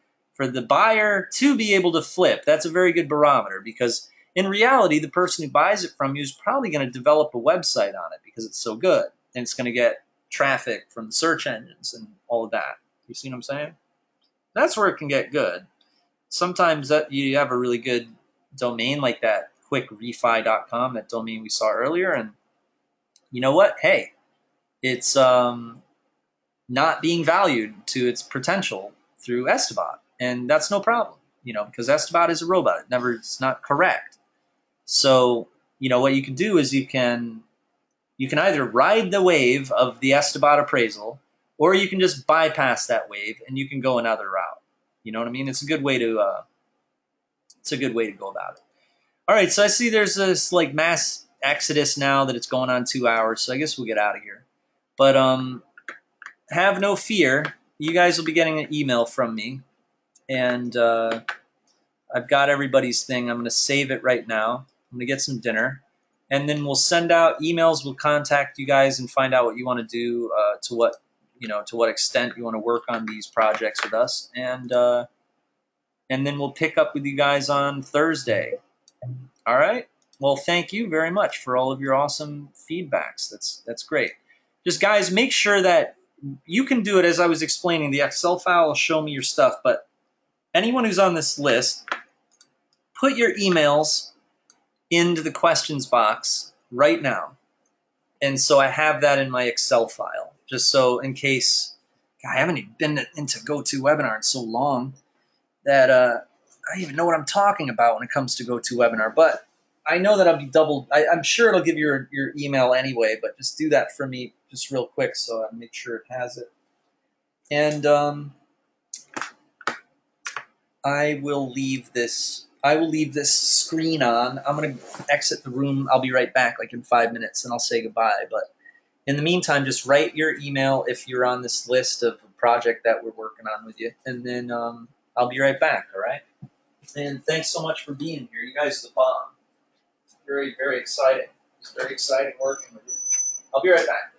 buyer to be able to flip. That's a very good barometer, because in reality, the person who buys it from you is probably going to develop a website on it because it's so good, and it's going to get traffic from the search engines and all of that. You see what I'm saying? That's where it can get good. Sometimes that you have a really good domain like that quickrefi.com, that domain we saw earlier, and you know what? Hey, it's not being valued to its potential through Estebat, and that's no problem, you know, because Estebat is a robot. It's not correct. So, you know, what you can do is you can either ride the wave of the Estebat appraisal, or you can just bypass that wave and you can go another route. You know what I mean? It's a good way to go about it. All right, so I see there's this like mass exodus now that it's going on 2 hours, so I guess we'll get out of here. But have no fear. You guys will be getting an email from me, and I've got everybody's thing. I'm going to save it right now. I'm going to get some dinner, and then we'll send out emails. We'll contact you guys and find out what you want to do, to what extent you want to work on these projects with us, and then we'll pick up with you guys on Thursday. All right. Well, thank you very much for all of your awesome feedbacks. That's great. Just guys, make sure that you can do it as I was explaining. The Excel file will show me your stuff, but anyone who's on this list, put your emails into the questions box right now. And so I have that in my Excel file, just so in case. God, I haven't even been into GoToWebinar in so long that I don't even know what I'm talking about when it comes to GoToWebinar. But I know that I'll be I'm sure it'll give your email anyway, but just do that for me just real quick so I make sure it has it. And I will leave this screen on. I'm going to exit the room. I'll be right back like in 5 minutes, and I'll say goodbye. But in the meantime, just write your email if you're on this list of a project that we're working on with you, and then I'll be right back, all right? And thanks so much for being here. You guys are the bomb. It's very, very exciting. It's very exciting working with you. I'll be right back.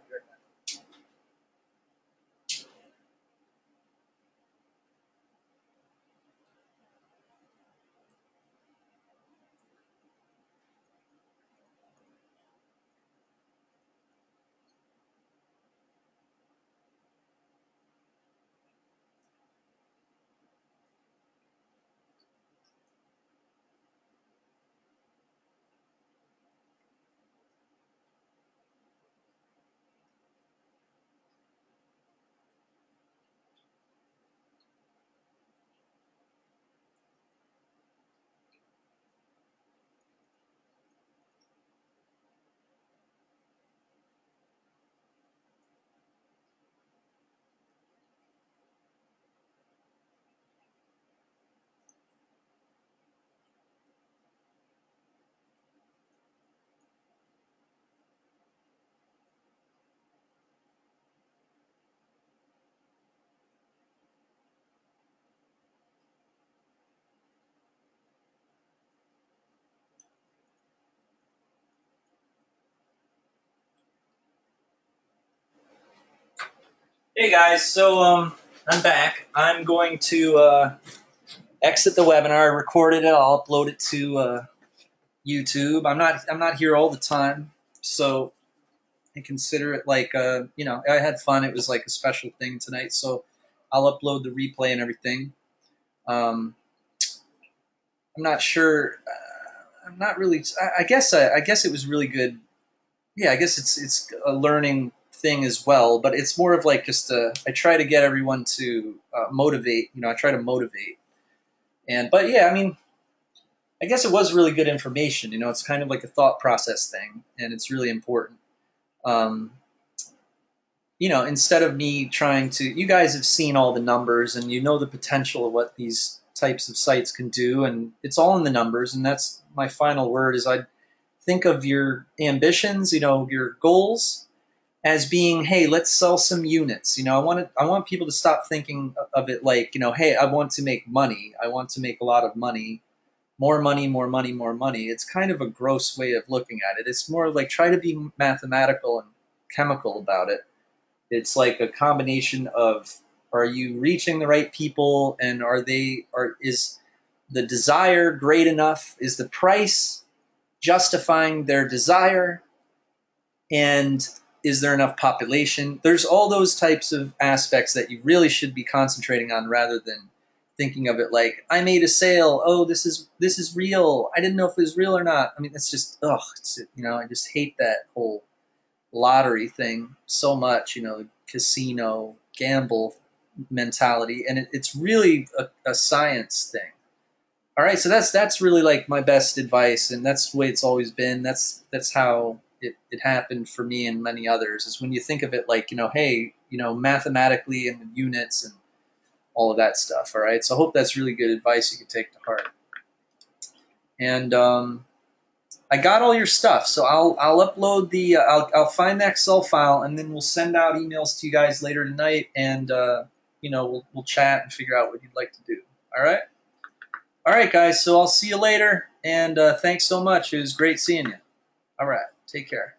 Hey guys, so I'm back. I'm going to exit the webinar. I recorded it. I'll upload it to YouTube. I'm not here all the time, so I consider it like I had fun. It was like a special thing tonight, so I'll upload the replay and everything. I'm not sure. I'm not really. I guess it was really good. Yeah, I guess it's a learning thing as well, but it's more of like just I try to get everyone to motivate. I try to motivate, but yeah, I mean, I guess it was really good information. It's kind of like a thought process thing, and it's really important. Um, Instead of me trying to, you guys have seen all the numbers and you know the potential of what these types of sites can do, and it's all in the numbers. And that's my final word is I think of your ambitions, your goals as being, hey, let's sell some units. I want people to stop thinking of it like, hey, I want to make money. I want to make a lot of money, more money, more money, more money. It's kind of a gross way of looking at it. It's more like try to be mathematical and chemical about it. It's like a combination of, are you reaching the right people, and is the desire great enough? Is the price justifying their desire? And is there enough population? There's all those types of aspects that you really should be concentrating on rather than thinking of it like, I made a sale. Oh, this is real. I didn't know if it was real or not. I mean, it's just I just hate that whole lottery thing so much. Casino gamble mentality, and it's really a science thing. All right, so that's really like my best advice, and that's the way it's always been. That's how it happened for me and many others. Is when you think of it like, hey, mathematically and with units and all of that stuff. All right, so I hope that's really good advice you can take to heart. And I got all your stuff, so I'll upload I'll find that Excel file, and then we'll send out emails to you guys later tonight, and we'll chat and figure out what you'd like to do. All right. All right, guys, so I'll see you later, and thanks so much. It was great seeing you. All right, take care.